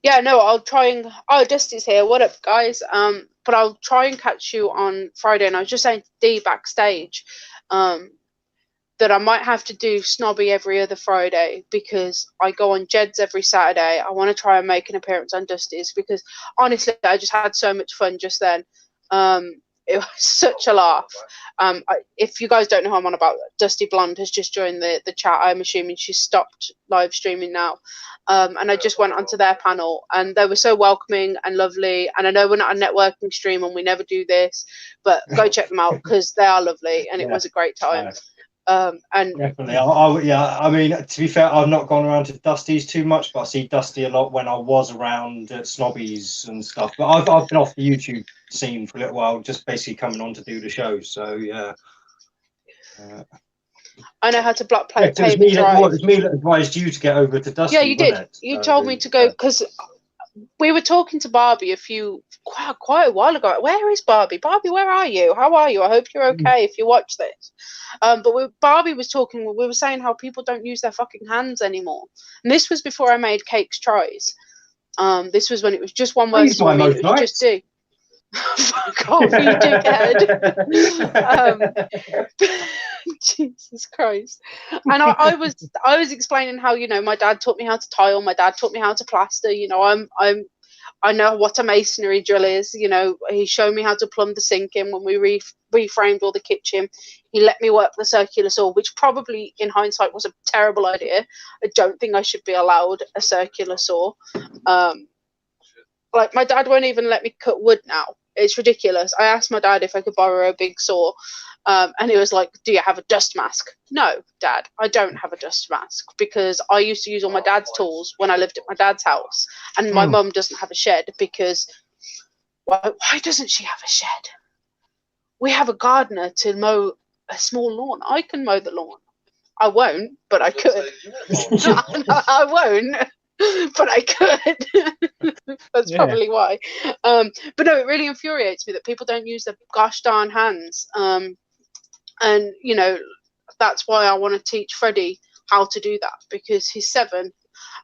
Yeah, no, I'll try and Dusty's here. What up, guys? But I'll try and catch you on Friday. And I was just saying to Dee backstage, that I might have to do Snobby every other Friday because I go on Jed's every Saturday. I want to try and make an appearance on Dusty's because honestly, I just had so much fun just then. It was such a laugh. If you guys don't know who I'm on about, Dusty Blonde has just joined the chat. I'm assuming she's stopped live streaming now. And I just went onto their panel and they were so welcoming and lovely. And I know we're not a networking stream and we never do this, but go check them out because they are lovely and it was a great time. And definitely, I mean, to be fair, I've not gone around to Dusty's too much, but I see Dusty a lot when I was around at Snobby's and stuff. But I've been off the YouTube scene for a little while, just basically coming on to do the show. So yeah, I know how to block play. It was me that advised you to get over to Dusty. Yeah, you did. You told me to go because we were talking to Barbie quite a while ago. Where is Barbie? Barbie, where are you? How are you? I hope you're okay if you watch this. But Barbie was talking. We were saying how people don't use their fucking hands anymore. And this was before I made Cakes Tries. This was when it was just one word. Just do. Fuck off, you dickhead. Jesus Christ. And I was explaining how, my dad taught me how to tile, my dad taught me how to plaster, I know what a masonry drill is, he showed me how to plumb the sink in when we reframed all the kitchen. He let me work the circular saw, which probably in hindsight was a terrible idea. I don't think I should be allowed a circular saw. Like my dad won't even let me cut wood now. It's ridiculous. I asked my dad if I could borrow a big saw, and he was like, "Do you have a dust mask?" No, Dad, I don't have a dust mask because I used to use all my dad's tools when I lived at my dad's house, and my mum doesn't have a shed because why doesn't she have a shed? We have a gardener to mow a small lawn. I can mow the lawn. I won't, but I could. I won't. But I could. That's probably why. But no, it really infuriates me that people don't use their gosh darn hands. And that's why I want to teach Freddie how to do that because he's 7.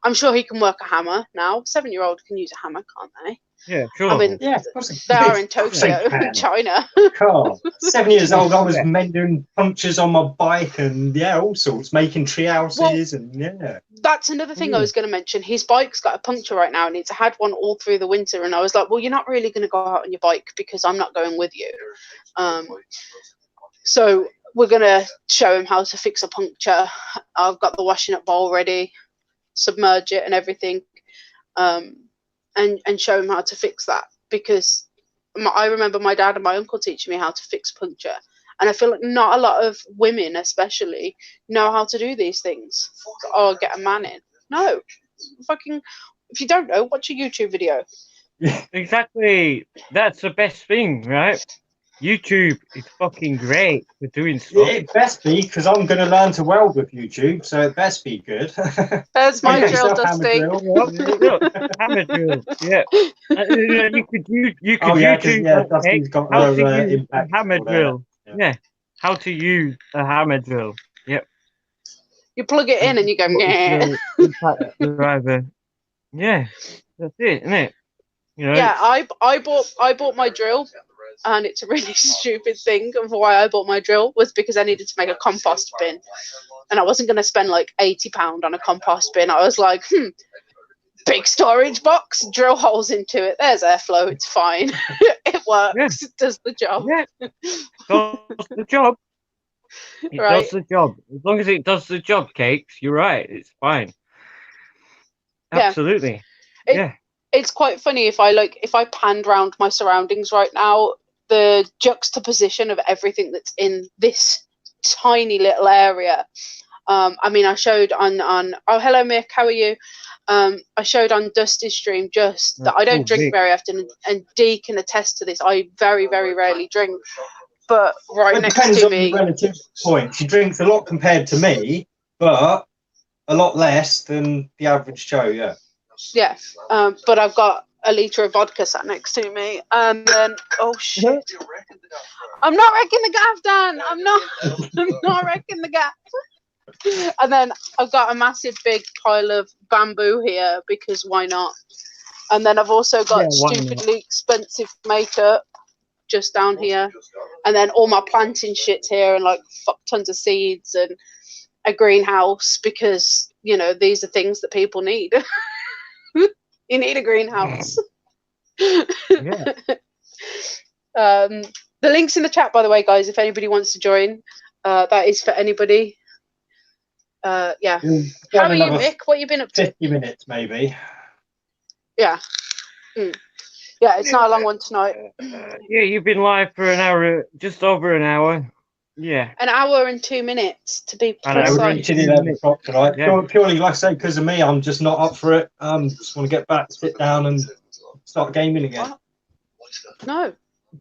I'm sure he can work a hammer now. 7-year-old can use a hammer, can't they? Yeah, sure. I mean, they are in Tokyo, China. God, 7 years old, I was mending punctures on my bike and all sorts, making tree houses that's another thing I was going to mention. His bike's got a puncture right now, and it's had one all through the winter. And I was like, well, you're not really going to go out on your bike because I'm not going with you. So we're going to show him how to fix a puncture. I've got the washing up bowl ready, submerge it and everything, and show him how to fix that, because I remember my dad and my uncle teaching me how to fix puncture. And I feel like not a lot of women, especially, know how to do these things. Or get a man in. No, fucking. If you don't know, watch a YouTube video. Exactly. That's the best thing, right? YouTube is fucking great for doing stuff. It best be, because I'm going to learn to weld with YouTube, so it best be good. There's my Get drill, yourself hammer Dusty. drill. Hammer drill. Yeah. You could Oh, yeah, 'cause, YouTube yeah, like, hey, Dusty's got how to her use a impact hammer tool there. drill. Yeah. Yeah. How to use a hammer drill. Yep. You plug it in and you go, yeah. Driver. Yeah. That's it, isn't it? You know, Yeah, I bought my drill, and it's a really stupid thing of why I bought my drill was because I needed to make a compost bin, and I wasn't going to spend like £80 on a compost bin. I was like, big storage box, drill holes into it. There's airflow. It's fine. It works. Yeah. It does the job. Yeah. Does the job. It Right. does the job. As long as it does the job, Cakes, you're right. It's fine. Yeah. Absolutely. Yeah. It's quite funny if I panned around my surroundings right now, the juxtaposition of everything that's in this tiny little area. I mean, I showed on oh, hello Mick, how are you? I showed on Dusty's stream just that I don't drink very often, and Dee can attest to this. I very, very rarely drink, but right next depends to on me. the relative point. She drinks a lot compared to me, but a lot less than the average Joe. Yeah. Yeah, but I've got a litre of vodka sat next to me, and then oh shit, I'm not wrecking the gaff, Dan. I'm not wrecking the gaff. And then I've got a massive big pile of bamboo here because why not? And then I've also got stupidly expensive makeup just down here, and then all my planting shit here, and like fuck tons of seeds and a greenhouse because you know these are things that people need. You need a greenhouse. Yeah. The link's in the chat, by the way, guys. If anybody wants to join, that is for anybody. Yeah. How are you, Mick? What have you been up to? 50 minutes, maybe. Yeah. Yeah, it's not a long one tonight. Yeah, you've been live for an hour, just over an hour. Yeah. An hour and 2 minutes to be precise. We're reaching 11 o'clock tonight. Yeah. Purely, like I say, because of me, I'm just not up for it. Just want to get back, sit down, and start gaming again. What? No.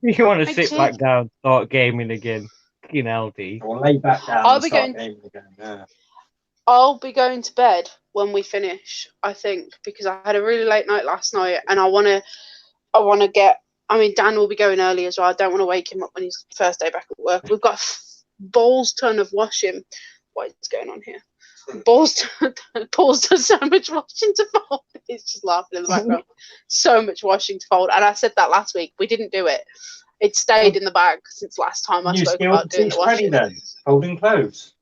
You want to sit back down, start gaming again. Fucking LD. I'll lay back down and start gaming again. Yeah. I'll be going to bed when we finish, I think, because I had a really late night last night, and I want to get. I mean, Dan will be going early as well. I don't want to wake him up when he's first day back at work. We've got a balls ton of washing. What is going on here? Balls does so much washing to fold. He's just laughing in the background. So much washing to fold. And I said that last week. We didn't do it. It stayed in the bag since last time I spoke about doing the washing. Then folding clothes.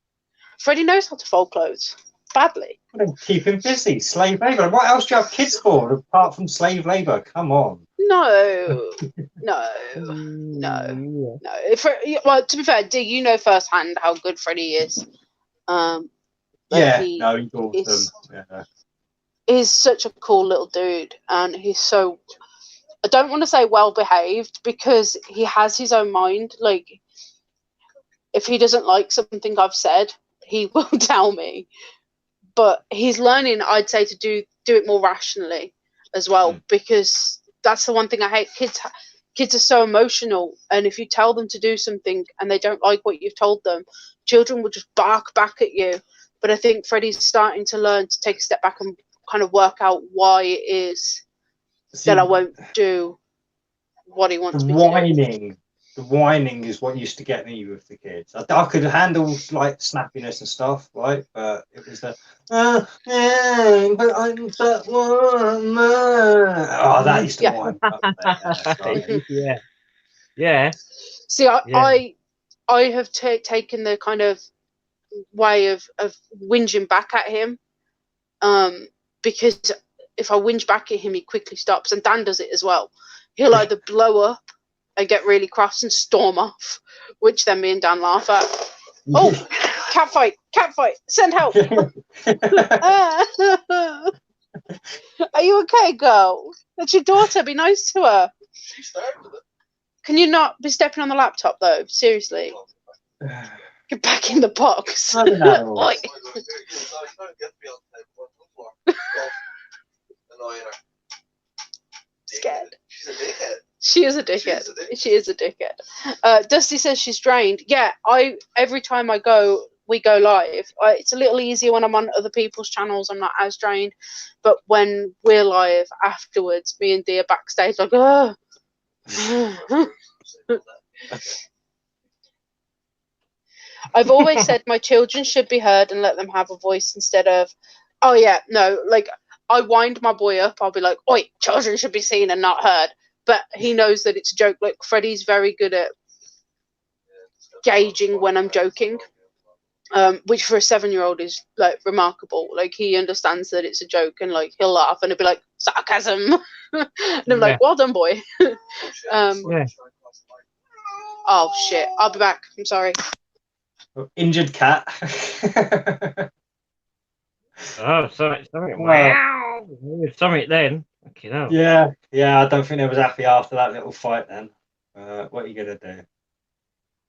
Freddie knows how to fold clothes badly. Keep him busy. Slave labour. What else do you have kids for apart from slave labour? Come on. No. Well, to be fair, Dig, you know firsthand how good Freddie is. He's awesome. He's such a cool little dude, and he's so. I don't want to say well behaved because he has his own mind. Like, if he doesn't like something I've said, he will tell me. But he's learning, I'd say, to do it more rationally as well, because that's the one thing I hate. Kids are so emotional, and if you tell them to do something and they don't like what you've told them, children will just bark back at you. But I think Freddie's starting to learn to take a step back and kind of work out why it is that I won't do what he wants me to do. The whining is what used to get me with the kids. I could handle like snappiness and stuff, right? But it was the but I'm that one. Oh, that used to whine. Yeah. See, I have taken the kind of way of whinging back at him because if I whinge back at him, he quickly stops, and Dan does it as well. He'll either blow up and get really cross and storm off, which then me and Dan laugh at. Oh, cat fight, send help. Are you okay, girl? That's your daughter, be nice to her. Can you not be stepping on the laptop, though? Seriously. Get back in the box. Oi. Scared. She is a dickhead. Dusty says she's drained. Yeah, every time we go live. It's a little easier when I'm on other people's channels. I'm not as drained, but when we're live afterwards, me and Dee are backstage like, oh. I've always said my children should be heard and let them have a voice instead of, oh yeah, no, like I wind my boy up. I'll be like, oi, children should be seen and not heard. But he knows that it's a joke. Like Freddie's very good at gauging when I'm joking, which for a 7-year-old is like remarkable. Like he understands that it's a joke and like he'll laugh and he'll be like sarcasm, and I'm like, well done, boy. Oh shit! I'll be back. I'm sorry. Injured cat. Oh, sorry. Wow. Something then. Okay, no. Yeah. I don't think they was happy after that little fight. Then, what are you gonna do?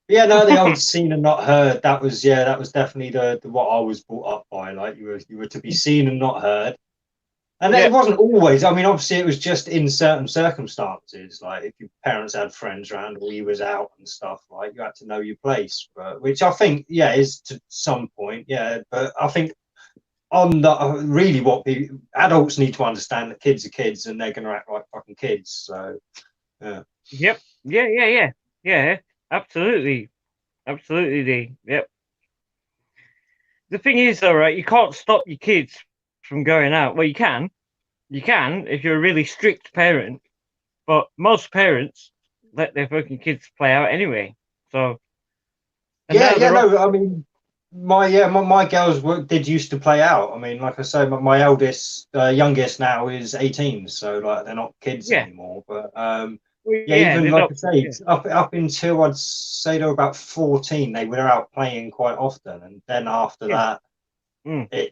Yeah, no, the old seen and not heard. That was definitely the what I was brought up by. Like you were to be seen and not heard, and it wasn't always. I mean, obviously, it was just in certain circumstances. Like if your parents had friends around or you was out and stuff, like you had to know your place. But which I think, is to some point, But I think on the really what adults need to understand that kids are kids and they're going to act like fucking kids. So, yeah. Yep. Yeah. Absolutely. Yep. The thing is, though, right? You can't stop your kids from going out. Well, you can if you're a really strict parent, but most parents let their fucking kids play out anyway. So. No. I mean, my girls did used to play out. I mean, like I say, my youngest now is 18, so like they're not kids anymore. But even like I say, up until I'd say they were about 14, they were out playing quite often, and then after that, that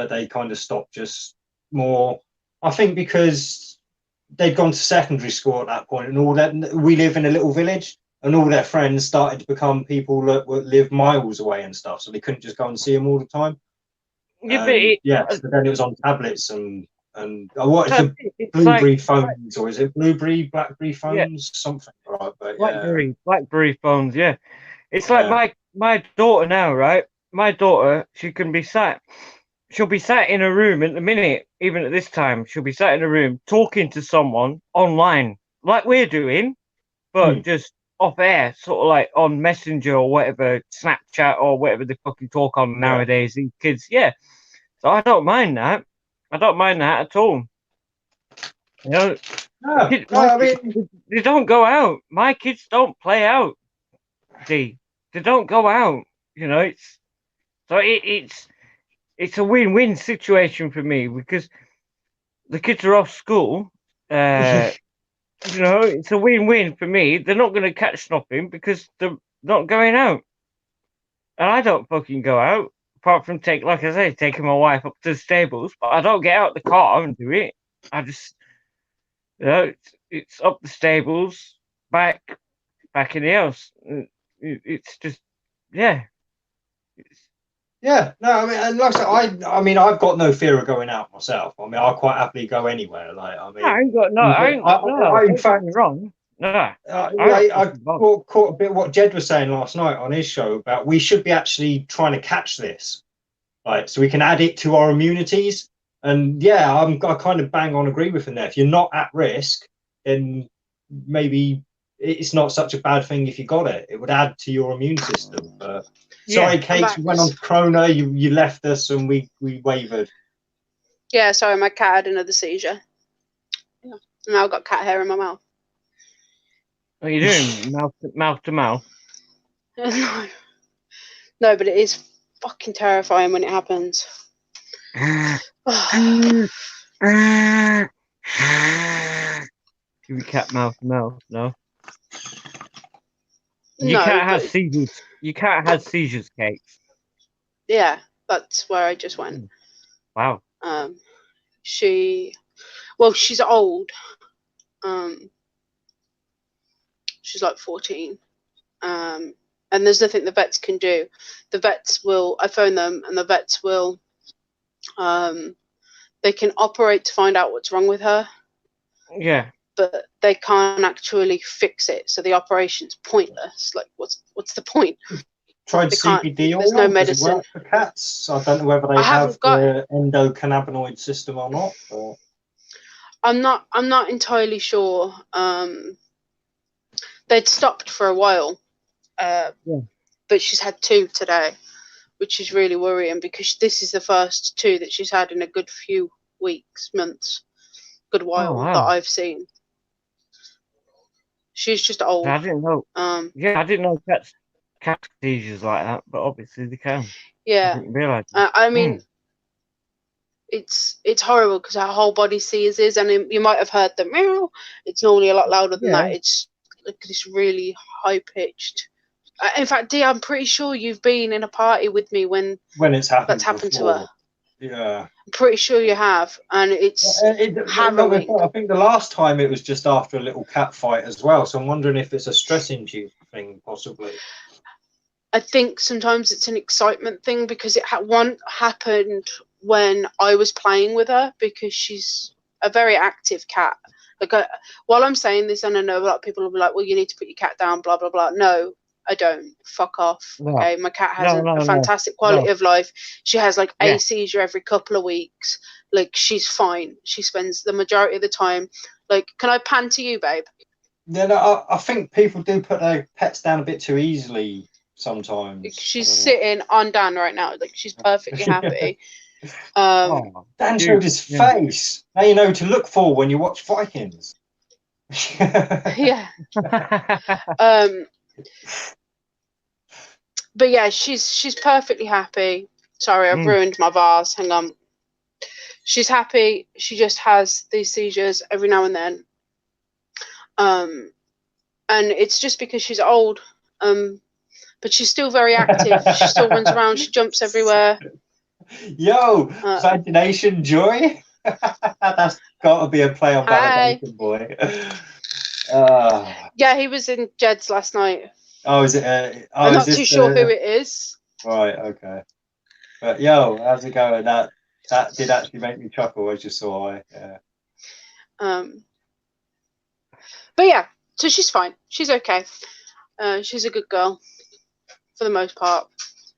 they kind of stopped. Just more, I think, because they'd gone to secondary school at that point, and all that. We live in a little village. And all their friends started to become people that live miles away and stuff, so they couldn't just go and see them all the time. So then it was on tablets and what is it, Blueberry phones, or is it Blackberry phones, something, right? But Blackberry phones, yeah. It's like my daughter now, right? My daughter, she'll be sat in a room at the minute, even at this time, she'll be sat in a room talking to someone online, like we're doing, but just off air, sort of like on Messenger or whatever, Snapchat or whatever they fucking talk on nowadays. These kids, So I don't mind that. At all. You know, they don't go out. My kids don't play out. They don't go out. You know, it's a win-win situation for me because the kids are off school. You know, it's a win-win for me. They're not going to catch nothing because they're not going out. And I don't fucking go out, apart from taking my wife up to the stables. But I don't get out the car and do it. I just, it's up the stables, back in the house. It's just, Yeah, no, I mean, like I said, I've got no fear of going out myself. I mean, I'll quite happily go anywhere. Like, I mean, in fact, wrong. No, I caught a bit what Jed was saying last night on his show about we should be actually trying to catch this, like, so we can add it to our immunities. And I kind of bang on agree with him there. If you're not at risk, then maybe it's not such a bad thing if you got it. It would add to your immune system. But sorry, Kate, we went on Corona. You left us and we wavered. Yeah, sorry, my cat had another seizure. Yeah. Now I've got cat hair in my mouth. What are you doing? mouth to mouth? No, but it is fucking terrifying when it happens. Give me cat mouth, no. You No, can't have but seizures. You can't have seizures, Cakes. yeah, that's where I just went. Wow. She's old. She's like 14. And there's nothing the vets can do. The vets will, I phone them, and the vets will, they can operate to find out what's wrong with her. Yeah. But they can't actually fix it, so the operation's pointless. Like, what's the point? Tried They can't- CBD oil? there's no Does it medicine. work for cats? I don't know whether they I have haven't got- the endocannabinoid system or not. But... I'm not entirely sure. They'd stopped for a while, but she's had 2 today, which is really worrying because this is the first 2 that she's had in a good few weeks, months, good while wow. that I've seen. She's just old. I didn't know. I didn't know cats seizures like that, but obviously they can. Yeah. I didn't realise. I mean, it's horrible because her whole body seizes, and you might have heard the meow. It's normally a lot louder than that. It's like this really high pitched. In fact, Dee, I'm pretty sure you've been in a party with me when it's happened. That's happened before. to her. Yeah. I'm pretty sure you have, and it's harrowing. I think the last time it was just after a little cat fight as well. So I'm wondering if it's a stress-induced thing, possibly. I think sometimes it's an excitement thing because it happened when I was playing with her because she's a very active cat. Like while I'm saying this, and I know a lot of people will be like, "Well, you need to put your cat down," blah blah blah. No, I don't. Fuck off. No. Okay, my cat has a fantastic quality of life. She has like a seizure every couple of weeks. Like she's fine. She spends the majority of the time. Like, can I pan to you, babe? Yeah, no, I think people do put their pets down a bit too easily sometimes. She's sitting on Dan right now. Like she's perfectly happy. Dan showed his face. Now you know to look for when you watch Vikings. Yeah. But yeah, she's perfectly happy. Sorry, I've ruined my vase. Hang on. She's happy. She just has these seizures every now and then. And it's just because she's old. But she's still very active. She still runs around. She jumps everywhere. Yo, Imagination Joy. That's got to be a play on Validation Boy. Yeah, he was in Jed's last night. Oh, is it? I'm not too sure who it is. Right, okay. But yo, how's it going? That did actually make me chuckle as you saw. But yeah, so she's fine. She's okay. She's a good girl for the most part.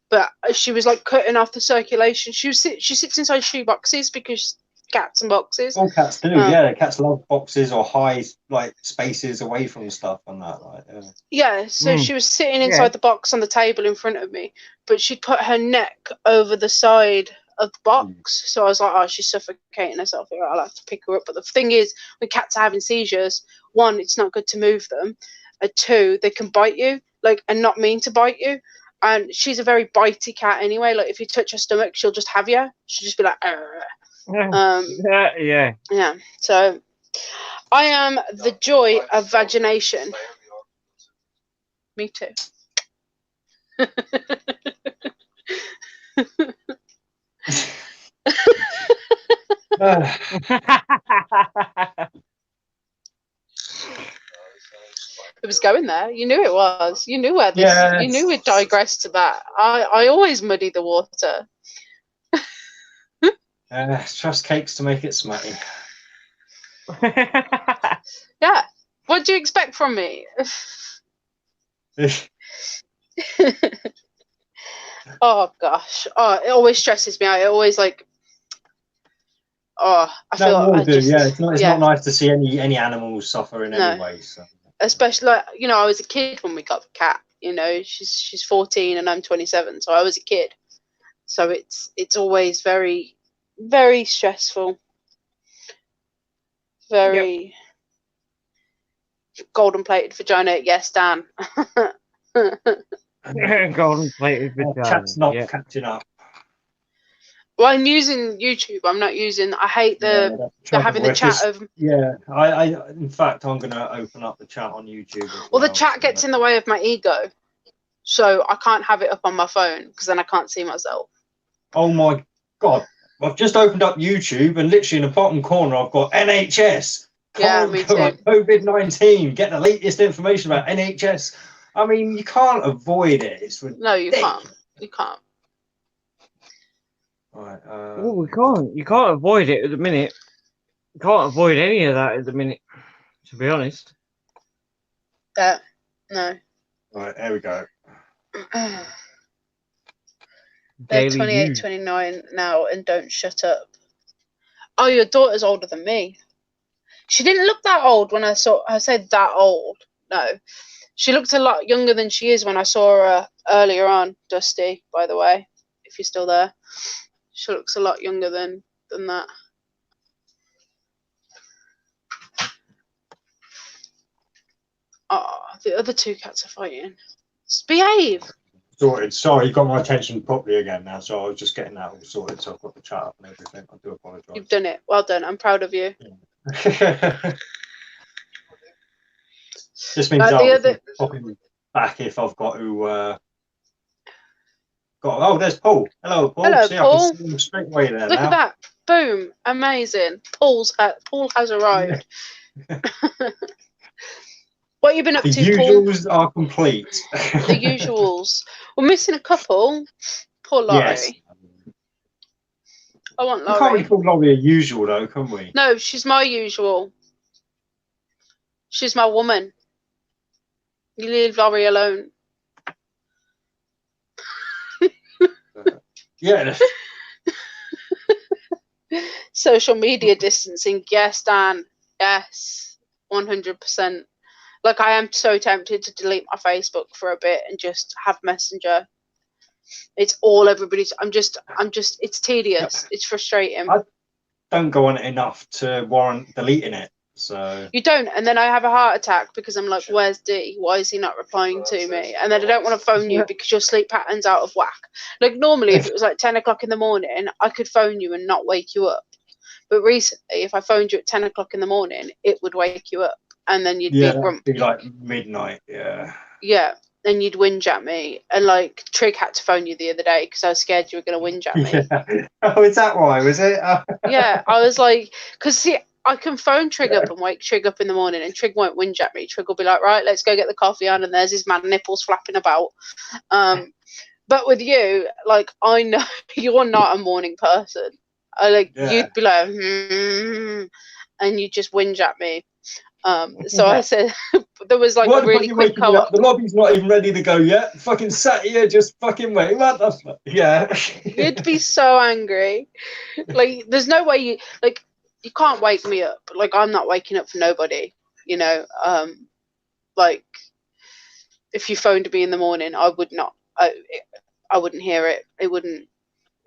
But she was like cutting off the circulation. She sits inside shoe boxes because cats and boxes. All cats do, yeah. Cats love boxes or high like spaces away from stuff and that. Like, yeah. So she was sitting inside the box on the table in front of me, but she'd put her neck over the side of the box. So I was like, oh, she's suffocating herself here. I'll have to pick her up. But the thing is, when cats are having seizures, 1, it's not good to move them. 2, they can bite you, like, and not mean to bite you. And she's a very bitey cat anyway. Like if you touch her stomach, she'll just have you. She'll just be like, yeah. So I am the joy of vagination. Me too. It was going there. You knew it was. You knew where this. Yes. You knew it digressed to that. I always muddy the water. Trust Cakes to make it smutty. Yeah. What do you expect from me? Oh gosh. Oh, it always stresses me out. It always like. Oh, I feel like it's not nice to see any animals suffer in any way. So. Especially, like, you know, I was a kid when we got the cat. You know, she's 14 and I'm 27, so I was a kid. So it's always very, very stressful. Very golden plated vagina. Yes, Dan. Golden plated vagina. Cat's not catching up. Well, I'm using YouTube. I'm not using. I hate the having the chat of. Yeah, I in fact I'm gonna open up the chat on YouTube. Well, the chat gets in the way of my ego, so I can't have it up on my phone because then I can't see myself. Oh my god! I've just opened up YouTube and literally in the bottom corner I've got NHS. Yeah, me too. Like COVID-19. Get the latest information about NHS. I mean, you can't avoid it. It's ridiculous. No, you can't. You can't. Right. Well, we can't. You can't avoid it at the minute. You can't avoid any of that at the minute. To be honest. No. Right. There we go. They're 28, 29 now, and don't shut up. Oh, your daughter's older than me. She didn't look that old when I saw. I said that old. No, she looked a lot younger than she is when I saw her earlier on. Dusty, by the way, if you're still there, she looks a lot younger than that. Oh, the other two cats are fighting. Just behave. Sorted. Sorry, you got my attention properly again now. So I was just getting that all sorted. So I've got the chat up and everything. I do apologise. You've done it. Well done. I'm proud of you. Yeah. This means I'll popping back if I've got to. Oh, there's Paul. Hello, Paul. Hello, See, Paul. I can see him straight away there. Look now. at that. Boom. Amazing. Paul has arrived. Yeah. What have you been up to, Paul? The usuals are complete. The usuals. We're missing a couple. Poor Laurie. Yes. I want Laurie. We can't really call Laurie a usual, though, can we? No, she's my usual. She's my woman. You leave Laurie alone. Yeah. Social media distancing. Yes, Dan. Yes. 100%. Like, I am so tempted to delete my Facebook for a bit and just have Messenger. It's all everybody's. It's tedious. It's frustrating. I don't go on it enough to warrant deleting it. So you don't, and then I have a heart attack because I'm like, where's D? Why is he not replying to me? And then I don't want to phone you because your sleep pattern's out of whack. Like, normally, if it was like 10 o'clock in the morning, I could phone you and not wake you up. But recently, if I phoned you at 10 o'clock in the morning, it would wake you up, and then you'd be grump. Be like midnight. Yeah. Yeah. Then you'd whinge at me, and like Trig had to phone you the other day because I was scared you were going to whinge at me. Yeah. Oh, is that why? Was it? Yeah, I was like, because see, I can phone Trig up and wake Trig up in the morning, and Trig won't whinge at me. Trig will be like, right, let's go get the coffee on, and there's his man nipples flapping about. But with you, like, I know you're not a morning person. You'd be like, and you just whinge at me. So I said, there was like a really quick co-op. The lobby's not even ready to go yet. Fucking sat here, just fucking waiting. What the fuck? Yeah. You'd be so angry. Like, there's no way you can't wake me up. Like, I'm not waking up for nobody. You know, like, if you phoned me in the morning, I would not. I wouldn't hear it. It wouldn't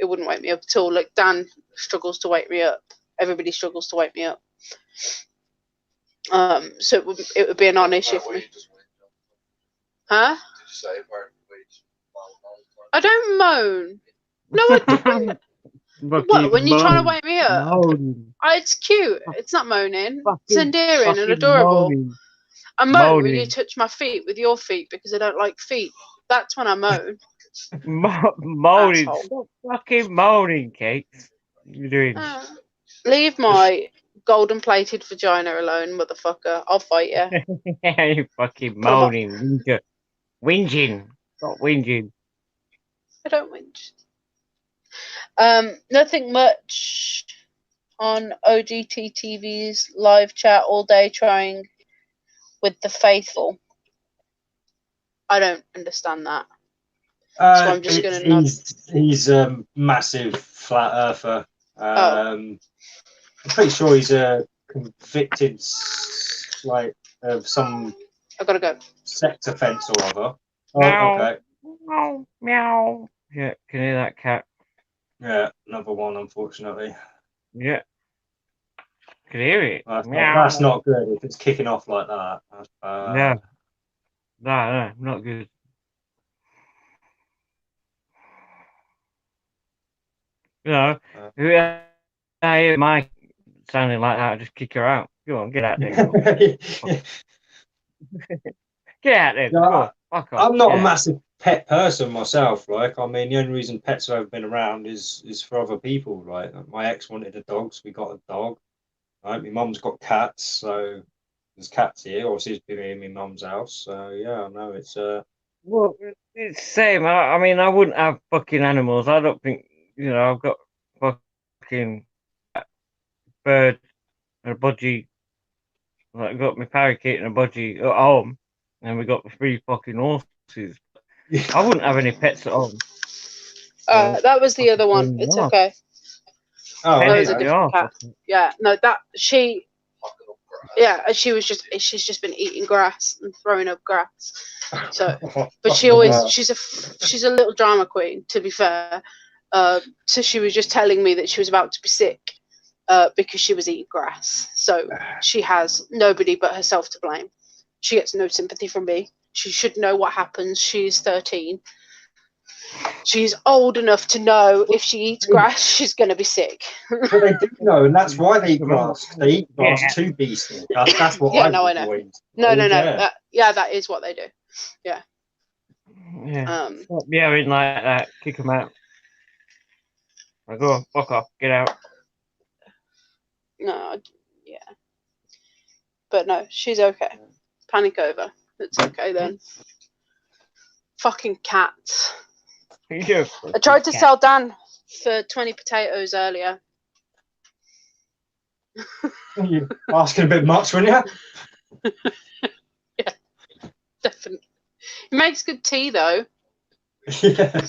wake me up at all. Like, Dan struggles to wake me up. Everybody struggles to wake me up. So it would be a non-issue for me. Huh? I don't moan. No, I don't. What, when you're trying to wake me up? It's cute. It's not moaning. It's endearing and adorable. I moan when you touch my feet with your feet because I don't like feet. That's when I moan. Moaning. Stop fucking moaning, Kate. You're doing. Leave my golden plated vagina alone, motherfucker. I'll fight you. You fucking moaning. Whinging. Stop whinging. I don't whinge. Nothing much on OGT TV's live chat all day trying with the faithful. I don't understand that. So I'm just going to nod. He's a massive flat earther. I'm pretty sure he's a convicted, of some. I gotta go. Sex offence or other. Meow. Oh, okay. Meow. Meow. Yeah, can hear that cat. Yeah, another one, unfortunately. Yeah. Can hear it. That's not good if it's kicking off like that. No, not good. You know, if I hear Mike sounding like that, I just kick her out. Go on, get out there. Go on. Get out there. No, Go on. Fuck off. I'm not Get a out. massive pet person myself. Like, I mean, the only reason pets have ever been around is for other people. Like, my ex wanted a dog, so we got a dog. Right, my mum's got cats, so there's cats here. Obviously, it's been in my mum's house. So yeah, I know it's Well, it's the same. I mean, I wouldn't have fucking animals. I don't think, you know, I've got fucking bird and a budgie. Like, I've got my parakeet and a budgie at home, and we got 3 fucking horses. I wouldn't have any pets at home. That was the other one. It's okay. Oh, That was a okay. different cat. Yeah, no, that she. Yeah, and she's just been eating grass and throwing up grass. So, but she's a little drama queen, to be fair. So she was just telling me that she was about to be sick because she was eating grass. So she has nobody but herself to blame. She gets no sympathy from me. She should know what happens. She's 13. She's old enough to know if she eats grass, she's going to be sick. But they do know, and that's why they eat grass. They eat grass to be sick. That's what I know. No. That is what they do. Yeah. Yeah. Yeah, I didn't like that. Kick them out. I go on, fuck off, get out. No, yeah. But no, she's okay. Panic over. It's okay then. Fucking cats. I tried to sell Dan for 20 potatoes earlier. You're asking a bit much, weren't you? Yeah, definitely. He makes good tea though. Yeah.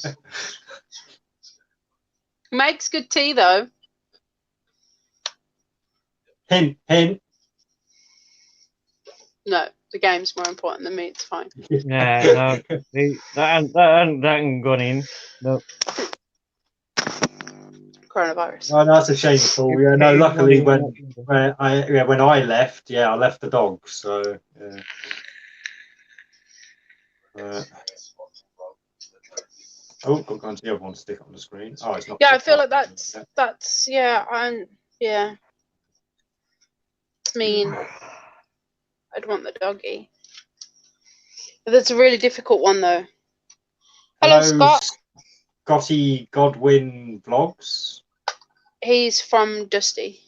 He makes good tea though. Hint. No, the game's more important than me. It's fine. Yeah, no, that ain't gone in. No. Coronavirus. Oh, no, that's a shame, Paul. Yeah, no. Luckily, when I left, I left the dog. So yeah. Oh, got going to the other one to stick on the screen. Oh, it's not. Yeah, I feel like that's yeah. It's mean. I'd want the doggy. But that's a really difficult one though. Hello, Scott. Scotty Godwin Vlogs. He's from Dusty.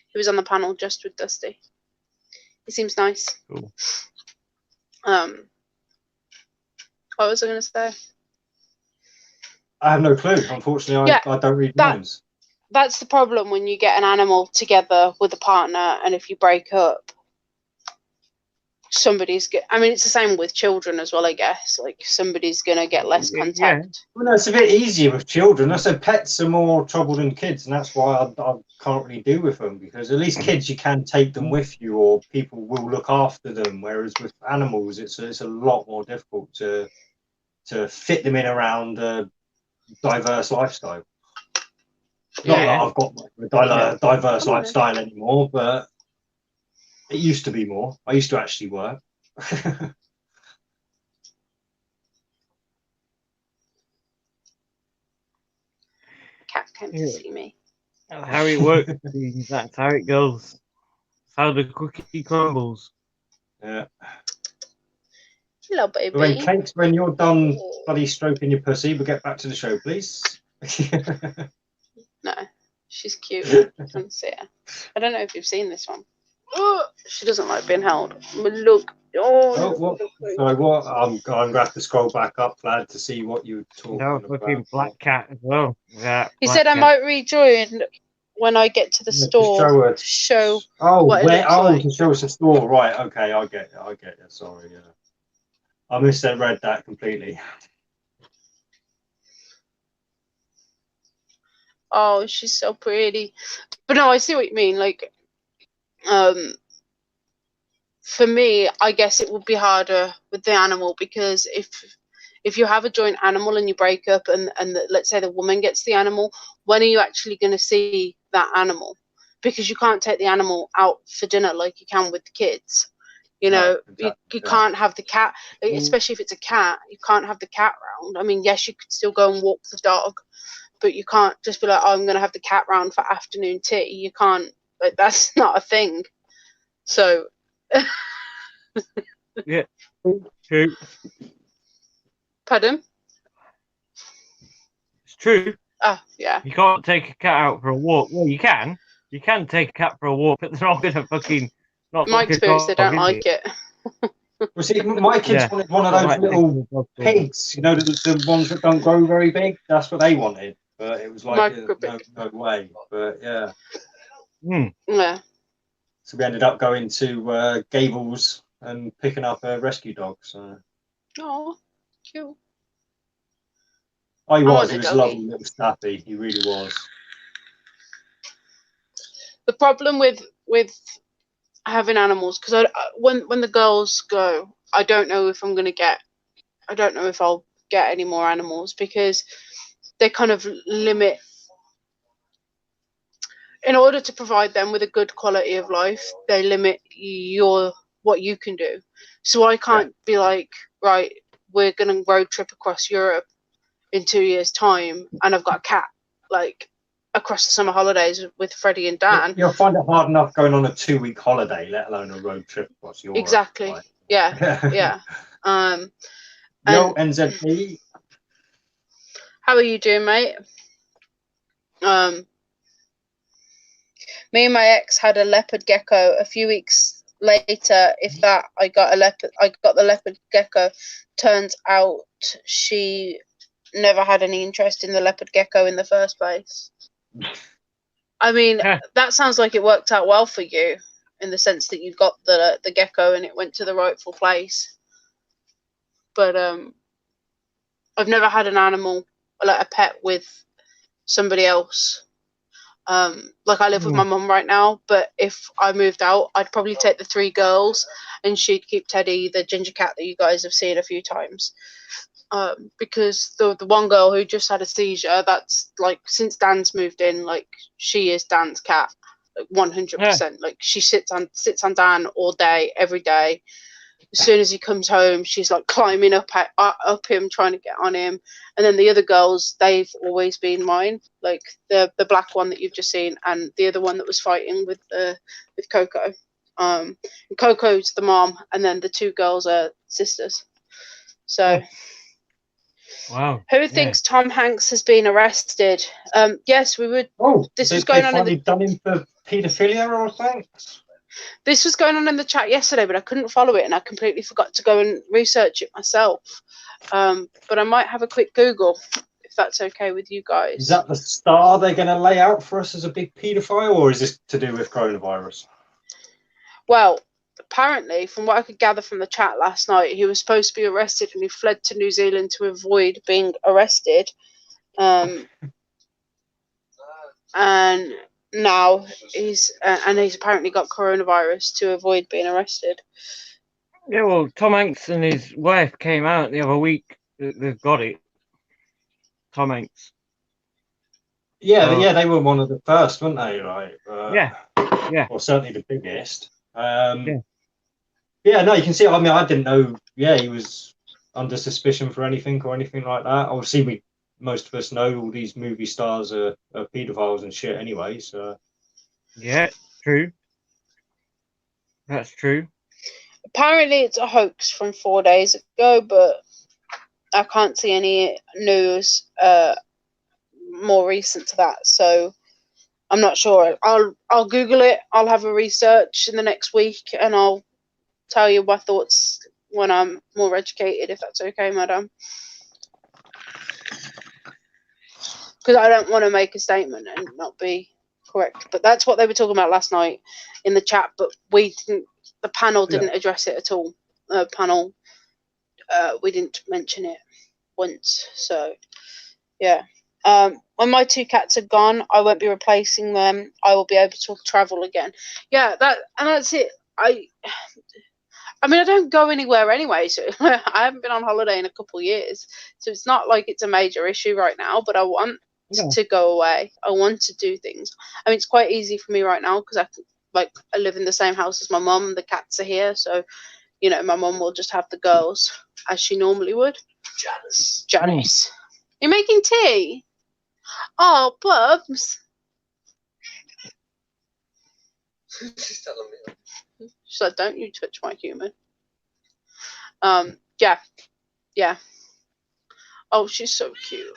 He was on the panel just with Dusty. He seems nice. Cool. What was I going to say? I have no clue. Unfortunately, I don't read minds. That's the problem when you get an animal together with a partner, and if you break up, I mean, it's the same with children as well, I guess. Like, somebody's going to get less contact. Yeah. Well, no, it's a bit easier with children. I said pets are more trouble than kids, and that's why I can't really do with them, because at least kids, you can take them with you, or people will look after them, whereas with animals, it's a lot more difficult to fit them in around a diverse lifestyle. Not that I've got a diverse lifestyle anymore, but it used to be more. I used to actually work. Cat came to see me. How it works, that's how it goes. That's how the cookie crumbles. Yeah. Hello, baby. When you're done bloody stroking your pussy, we'll get back to the show, please. No, she's cute. I can see her. I don't know if you've seen this one. Oh, she doesn't like being held. But look. What? Sorry, what? I'm going to have to scroll back up, lad, to see what you were talking about. Fucking black cat as well. Yeah. He said I might rejoin when I get to the store to show. To show us the store, right? Okay, I get it. Sorry, yeah. I misread that completely. Oh, she's so pretty. But no, I see what you mean. Like, for me, I guess it would be harder with the animal, because if you have a joint animal and you break up and let's say the woman gets the animal, when are you actually going to see that animal? Because you can't take the animal out for dinner like you can with the kids. You know, you can't have the cat, especially if it's a cat, you can't have the cat round. I mean, yes, you could still go and walk the dog, but you can't just be like, oh, I'm going to have the cat round for afternoon tea. You can't, like, that's not a thing. So. Yeah, true. Pardon? It's true. Oh, yeah. You can't take a cat out for a walk. Well, you can. You can take a cat for a walk, but they're not going to fucking. Not My like a experience, they dog, don't is like it. Well, see, my kids Yeah. wanted one of Not those like little dog. pigs, you know, the ones that don't grow very big. That's what they wanted, but it was like no way. But yeah, Yeah. so we ended up going to Gables and picking up a rescue dog. So. Oh, cute. Oh, he was a a doggy. lovely little staffy. He really was. The problem with having animals, because when the girls go, I don't know if I'm gonna get. I don't know if I'll get any more animals because they kind of limit. In order to provide them with a good quality of life, they limit what you can do. So I can't be like, right, we're gonna road trip across Europe in 2 years' time, and I've got a cat like across the summer holidays with Freddie and Dan. You'll find it hard enough going on a 2-week holiday, let alone a road trip across Europe. Exactly. Right? Yeah. Yeah. Yo, NZB. How are you doing, mate? Me and my ex had a leopard gecko. A few weeks later, if that, I got the leopard gecko. Turns out she never had any interest in the leopard gecko in the first place. I mean, that sounds like it worked out well for you in the sense that you got the gecko and it went to the rightful place. But I've never had an animal, like a pet, with somebody else. Like I live with my mum right now, but if I moved out, I'd probably take the 3 girls and she'd keep Teddy, the ginger cat that you guys have seen a few times. Because the one girl who just had a seizure, that's like, since Dan's moved in, like she is Dan's cat, like 100%. Like she sits on Dan all day, every day. As soon as he comes home, she's like climbing up him, trying to get on him. And then the other girls, they've always been mine. Like the black one that you've just seen, and the other one that was fighting with Coco. And Coco's the mom, and then the 2 girls are sisters. So, wow. Who thinks Tom Hanks has been arrested? Yes, we would. Oh, this was going on in the. Done him for paedophilia or something. This was going on in the chat yesterday, but I couldn't follow it, and I completely forgot to go and research it myself. But I might have a quick Google, if that's okay with you guys. Is that the star they're going to lay out for us as a big paedophile, or is this to do with coronavirus? Well, apparently, from what I could gather from the chat last night, he was supposed to be arrested, and he fled to New Zealand to avoid being arrested. And now he's apparently got coronavirus to avoid being arrested. Yeah, well, Tom Hanks and his wife came out the other week. They've got it. Tom Hanks. Yeah, they were one of the first, weren't they? Right? Yeah. Well, certainly the biggest. Yeah, no, you can see. I mean, I didn't know. Yeah, he was under suspicion for anything like that. Obviously, most of us know all these movie stars are paedophiles and shit anyway. So. Yeah, true. That's true. Apparently, it's a hoax from 4 days ago, but I can't see any news more recent to that. So I'm not sure. I'll Google it. I'll have a research in the next week, and I'll tell you my thoughts when I'm more educated, if that's okay, madam. Because I don't want to make a statement and not be correct. But that's what they were talking about last night in the chat. But the panel didn't address it at all. We didn't mention it once. So, yeah. When my 2 cats are gone, I won't be replacing them. I will be able to travel again. Yeah, that's it. I mean, I don't go anywhere anyway, so I haven't been on holiday in a couple of years. So it's not like it's a major issue right now, but I want to go away. I want to do things. I mean, it's quite easy for me right now because I live in the same house as my mum. The cats are here, so, you know, my mum will just have the girls as she normally would. Janice. You're making tea? Oh, Bubs. She's telling me. She's like, don't you touch my human. Yeah. Oh, she's so cute.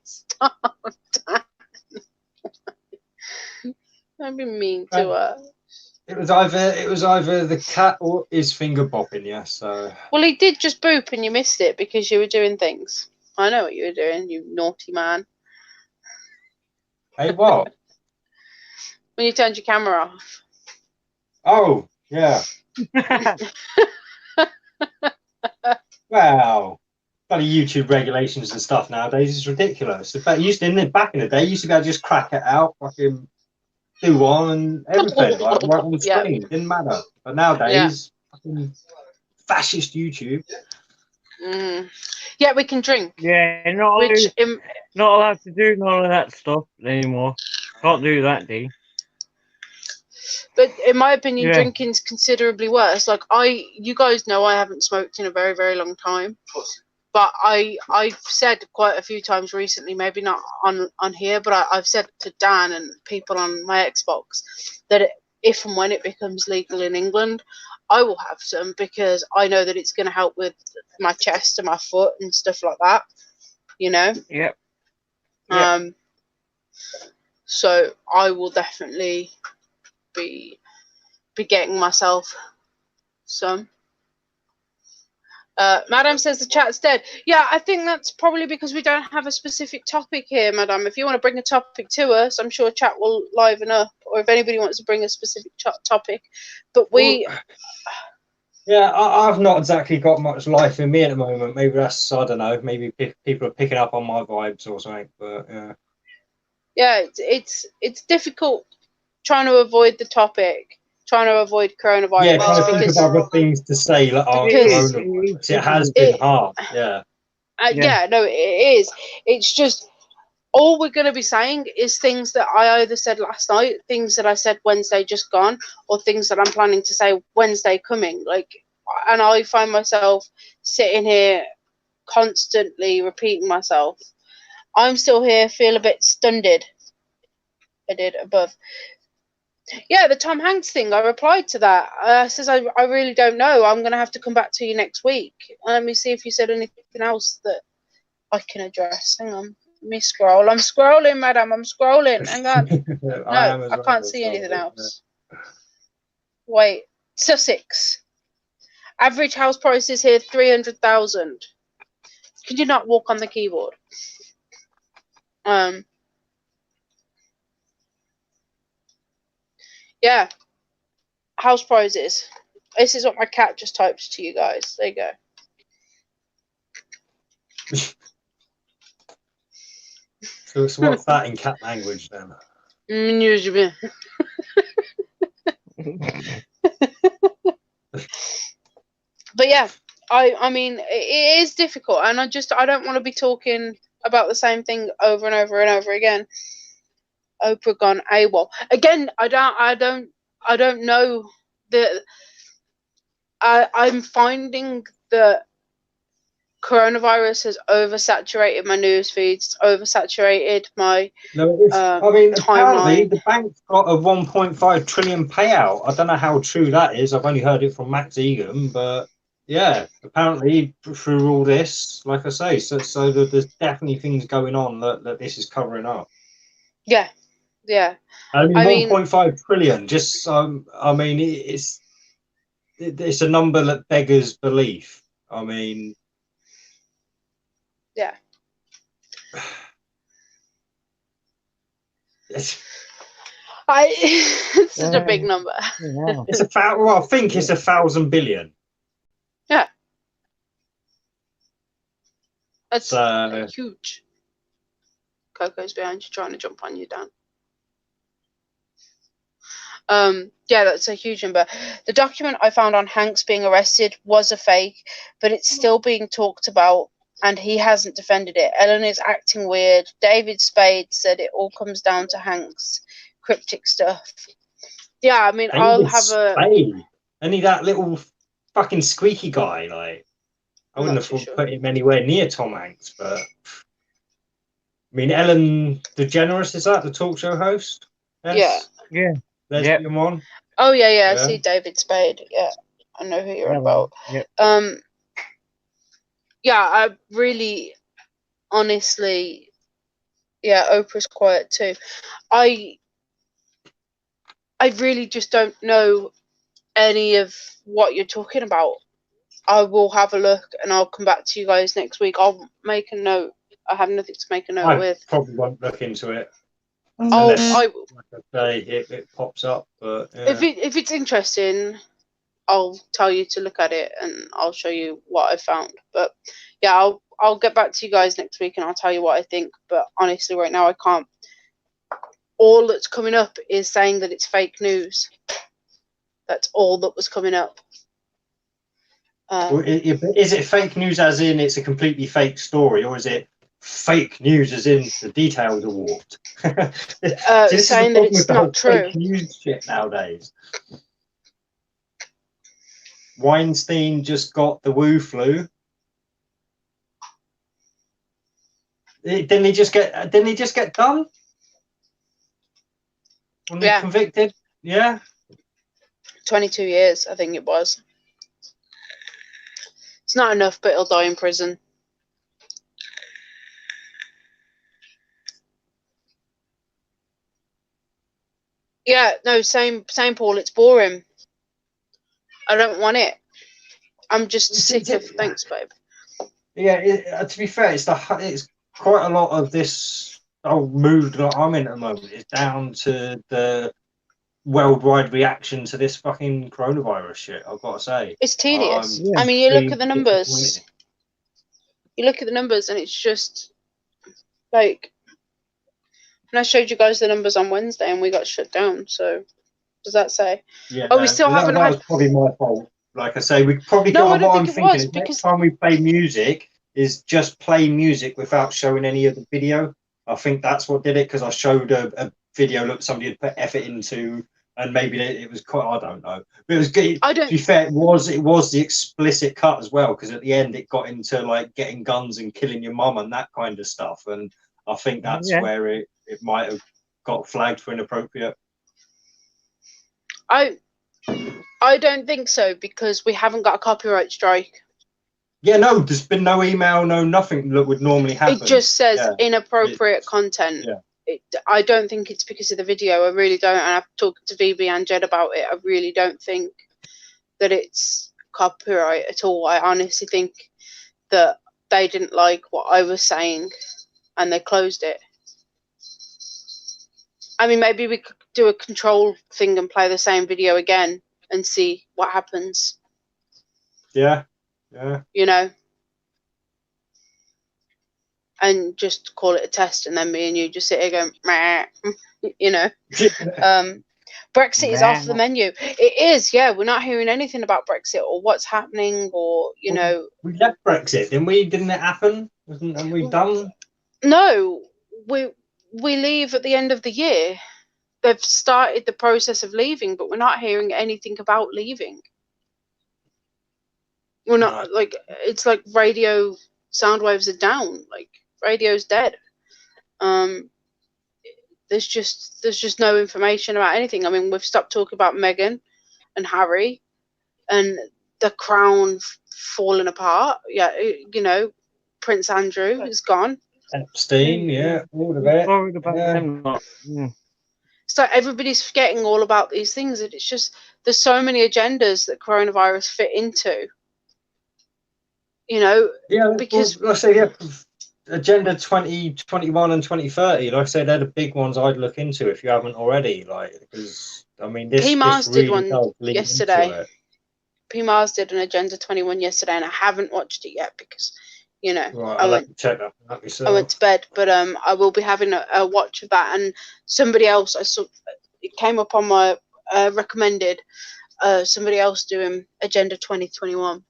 Stop. Don't be mean to her. It was either the cat or his finger bopping, yeah. So. Well, he did just boop, and you missed it because you were doing things. I know what you were doing, you naughty man. Hey, what? When you turned your camera off. Oh, yeah. Wow. Bloody YouTube regulations and stuff nowadays is ridiculous. In fact, back in the day, you used to be able to just crack it out, fucking do one and everything, like right on the screen. Didn't matter. But nowadays, fucking fascist YouTube. Yeah, we can drink. Yeah, not allowed to do none of that stuff anymore. Can't do that, D. But in my opinion, drinking's considerably worse. Like you guys know I haven't smoked in a very, very long time. But I've said quite a few times recently, maybe not on here, but I've said to Dan and people on my Xbox that if and when it becomes legal in England, I will have some because I know that it's going to help with my chest and my foot and stuff like that. You know. Yep. So I will definitely be getting myself some. Madam says the chat's dead. Yeah, I think that's probably because we don't have a specific topic here, Madam. If you want to bring a topic to us, I'm sure chat will liven up. Or if anybody wants to bring a specific topic, but we. Yeah, I've not exactly got much life in me at the moment. Maybe that's, I don't know. Maybe people are picking up on my vibes or something. But yeah. Yeah, it's difficult trying to avoid the topic. Trying to avoid coronavirus. Yeah, trying to think of other things to say. Like, coronavirus. It has been hard. Yeah. No, it is. It's just all we're going to be saying is things that I either said last night, things that I said Wednesday just gone, or things that I'm planning to say Wednesday coming. And I find myself sitting here constantly repeating myself. I'm still here, feel a bit stunned. I did above. Yeah, the Tom Hanks thing, I replied to that. Says, I really don't know. I'm going to have to come back to you next week. Let me see if you said anything else that I can address. Hang on. Let me scroll. I'm scrolling, madam. I'm scrolling. Hang on. No, I can't see anything else. Wait. Sussex. Average house prices here, 300,000. Could you not walk on the keyboard? Yeah. House prices. This is what my cat just typed to you guys. There you go. So what's that in cat language then? But yeah, I mean, it is difficult, and I don't want to be talking about the same thing over and over and over again. Oprah gone AWOL again. I don't know that. I'm finding that coronavirus has oversaturated my news feeds, oversaturated my I mean, apparently timeline. the bank's got a 1.5 trillion payout. I don't know how true that is. I've only heard it from Max Egan, but yeah, apparently through all this, like I say, so that there's definitely things going on that this is covering up. Yeah. I mean, 1.5 trillion. Just I mean, it's a number that beggars belief. I mean, yeah. It's such a big number. Yeah. It's I think it's 1,000 billion. Yeah. That's huge. Coco's behind you trying to jump on you, Dan. Yeah, that's a huge number. The document I found on Hanks being arrested was a fake, but it's still being talked about, and he hasn't defended it. Ellen is acting weird. David Spade said it all comes down to Hanks. Cryptic stuff. Yeah, I mean, I'll have a... Only that little fucking squeaky guy, like... I wouldn't have thought put him anywhere near Tom Hanks, but I mean, Ellen DeGeneres, is that the talk show host? Yes? Yeah. Lesbian one? Oh yeah. I see David Spade. Yeah, I know who you're on about. Yep. Yeah, I really, honestly, yeah, Oprah's quiet too. I really just don't know any of what you're talking about. I will have a look and I'll come back to you guys next week. I'll make a note. I have nothing to make a note with. Probably won't look into it. Oh, Unless, I like I say, it pops up. But if it's interesting, I'll tell you to look at it and I'll show you what I found. But yeah, I'll get back to you guys next week and I'll tell you what I think. But honestly, right now I can't. All that's coming up is saying that it's fake news. That's all that was coming up. Is it fake news as in it's a completely fake story, or is it fake news as in the details are warped? Saying that it's not true. Fake news shit nowadays. Weinstein just got the Wu flu. Didn't he just get done? Yeah. Convicted? Yeah. 22 years, I think it was. It's not enough, but he'll die in prison. Yeah, no, same, Paul. It's boring. I don't want it. I'm just sick of. Thanks, babe. Yeah, to be fair, it's quite a lot of this mood that I'm in at the moment is down to the worldwide reaction to this fucking coronavirus shit. I've got to say, it's tedious. I mean, you look at the numbers. You look at the numbers, and it's just like. And I showed you guys the numbers on Wednesday, and we got shut down. So, does that say? Yeah. Oh, we still haven't had. That was probably my fault. Like I say, we probably No, got. I don't What think I'm it thinking was, is because next time we play music is just play music without showing any of the video. I think that's what did it, because I showed a video that somebody had put effort into, and maybe it was quite. I don't know, but it was good. To be fair, it was the explicit cut as well, because at the end it got into like getting guns and killing your mum and that kind of stuff, and I think that's where it might have got flagged for inappropriate. I don't think so, because we haven't got a copyright strike. Yeah, no, there's been no email, no nothing that would normally happen. It just says inappropriate content. Yeah. I don't think it's because of the video. I really don't. And I've talked to VB and Jed about it. I really don't think that it's copyright at all. I honestly think that they didn't like what I was saying and they closed it. I mean, maybe we could do a control thing and play the same video again and see what happens. Yeah. You know? And just call it a test, and then me and you just sit here going, meh, you know. Brexit is off the menu. It is, yeah. We're not hearing anything about Brexit or what's happening, or you know. We left Brexit, didn't we? Didn't it happen? Wasn't we done? No, we leave at the end of the year. They've started the process of leaving, but we're not hearing anything about leaving. We're not like it's like radio sound waves are down. Like radio's dead. There's just no information about anything. I mean, we've stopped talking about Meghan and Harry and the crown falling apart. Yeah, you know, Prince Andrew is gone. Epstein, yeah, all of it. So everybody's forgetting all about these things, and it's just there's so many agendas that coronavirus fit into. You know, because like I say, Agenda 2021 and 2030. Like I said, they're the big ones I'd look into if you haven't already. Like, because I mean, this did really one yesterday. P. Mars did an Agenda 21 yesterday, and I haven't watched it yet because, you know, right, I'll have to check that out myself. I went to bed, but I will be having a watch of that. And somebody else I saw, it came up on my recommended. Somebody else doing Agenda 2021.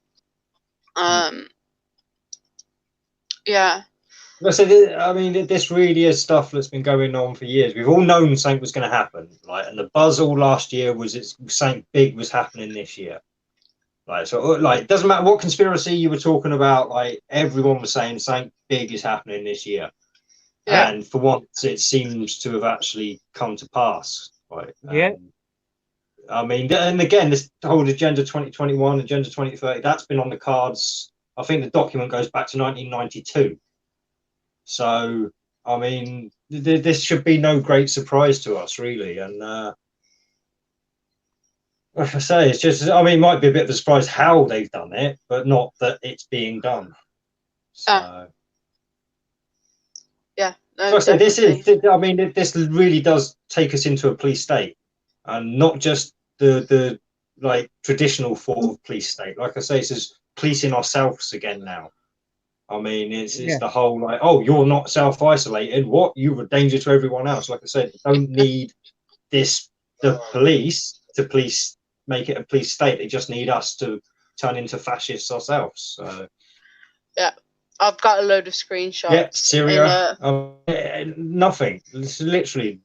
Yeah. I mean, this really is stuff that's been going on for years. We've all known something was going to happen, like, and the buzz all last year was something big was happening this year. Like, so, like, it doesn't matter what conspiracy you were talking about. Like, everyone was saying something big is happening this year, and for once, it seems to have actually come to pass. Like, I mean, and again, this whole Agenda 2021, Agenda 2030, that's been on the cards. I think the document goes back to 1992. So, I mean, this should be no great surprise to us, really. And like I say, it's just, I mean, it might be a bit of a surprise how they've done it, but not that it's being done. So, yeah. No, so I say, definitely. I mean, this really does take us into a police state, and not just the like traditional form of police state. Like I say, it's just policing ourselves again now. I mean, it's the whole like, oh, you're not self-isolated. What? You were a danger to everyone else. Like I said, you don't need the police to make it a police state. They just need us to turn into fascists ourselves. So. Yeah, I've got a load of screenshots. Yeah, Syria. Nothing. It's literally.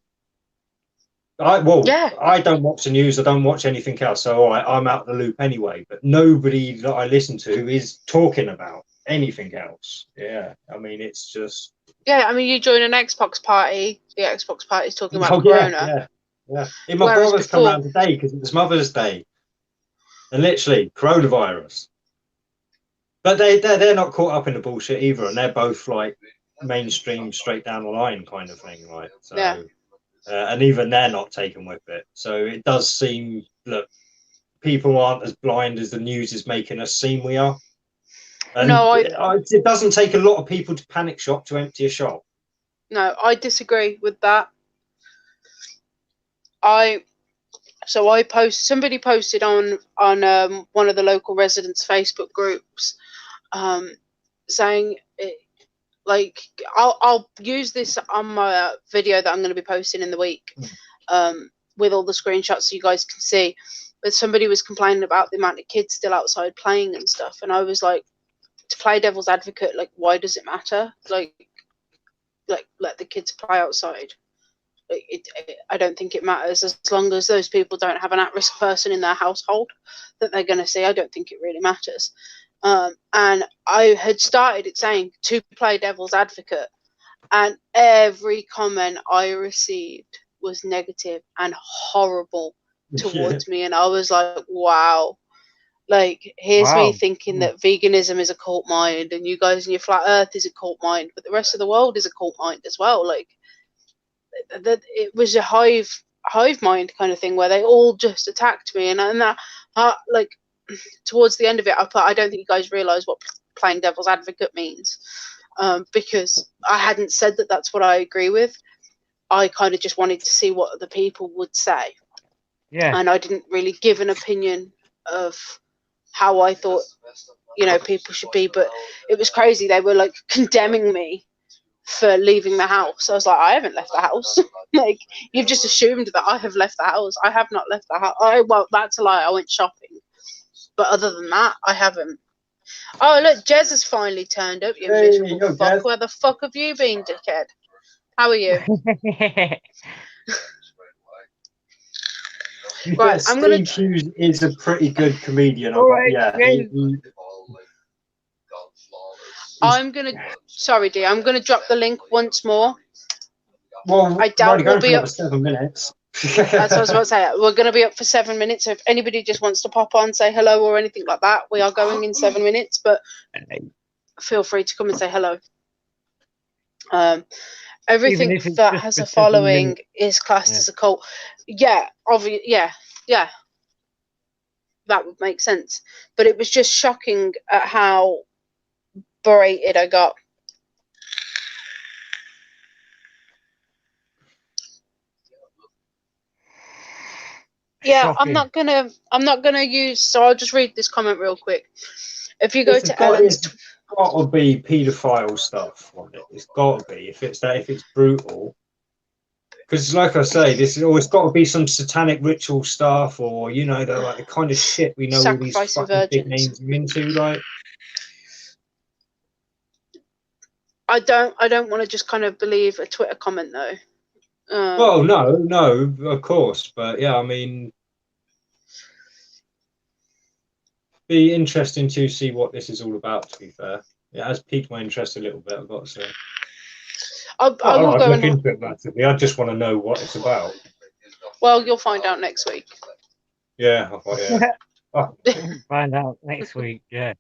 I don't watch the news. I don't watch anything else. So I'm out the loop anyway. But nobody that I listen to is talking about anything else. Yeah, I mean, it's just. Yeah, I mean, you join an Xbox party. The Xbox party is talking about Corona. Yeah. My brother's come around today because it was Mother's Day, and literally coronavirus. But they're not caught up in the bullshit either, and they're both like mainstream, straight down the line kind of thing, right? So, yeah. And even they're not taken with it. So it does seem that people aren't as blind as the news is making us seem we are. And no, it doesn't take a lot of people to panic shop to empty a shop. No, I disagree with that. Somebody posted on one of the local residents' Facebook groups, saying like I'll use this on my video that I'm going to be posting in the week, with all the screenshots so you guys can see. But somebody was complaining about the amount of kids still outside playing and stuff, and I was like, to play devil's advocate, like, why does it matter? Like let the kids play outside. I don't think it matters as long as those people don't have an at-risk person in their household that they're going to see. I don't think it really matters. And I had started it saying to play devil's advocate, and every comment I received was negative and horrible towards me. And I was like, wow. Like, here's me thinking that veganism is a cult mind, and you guys in your flat earth is a cult mind, but the rest of the world is a cult mind as well. Like, that it was a hive mind kind of thing where they all just attacked me, and that like towards the end of it, I don't think you guys realize what playing devil's advocate means, because I hadn't said that that's what I agree with. I kind of just wanted to see what the people would say, and I didn't really give an opinion of how I thought people should be. But it was crazy. They were like condemning me for leaving the house. I was like, I haven't left the house. Like, you've just assumed that I have left the house. I have not left the house. Well, that's a lie. I went shopping, but other than that, I haven't. Oh, look, Jez has finally turned up. You miserable fuck. Where the fuck have you been, dickhead? How are you? Right, Steve Hughes is a pretty good comedian. I'm gonna drop the link once more. Well, I doubt we'll be up for 7 minutes. That's what I was about to say. We're going to be up for 7 minutes. So if anybody just wants to pop on, say hello or anything like that, we are going in 7 minutes. But feel free to come and say hello. Everything that has a following is classed as a cult. Yeah, obviously, yeah. That would make sense. But it was just shocking at how berated I got. Yeah, shocking. I'm not gonna use. So I'll just read this comment real quick. If you go to Ellen's, it's got to be paedophile stuff on it. It's got to be if it's brutal. Because, like I say, it's got to be some satanic ritual stuff, or the kind of shit we know all these fucking big names are into. Like, I don't want to just kind of believe a Twitter comment though. Well, no, of course, but yeah, I mean, be interesting to see what this is all about. To be fair, it has piqued my interest a little bit. I've got to say. I will go look and into it massively. I just want to know what it's about. well, you'll find out next week. Yeah, I thought, yeah. Oh, Find out next week. Yeah,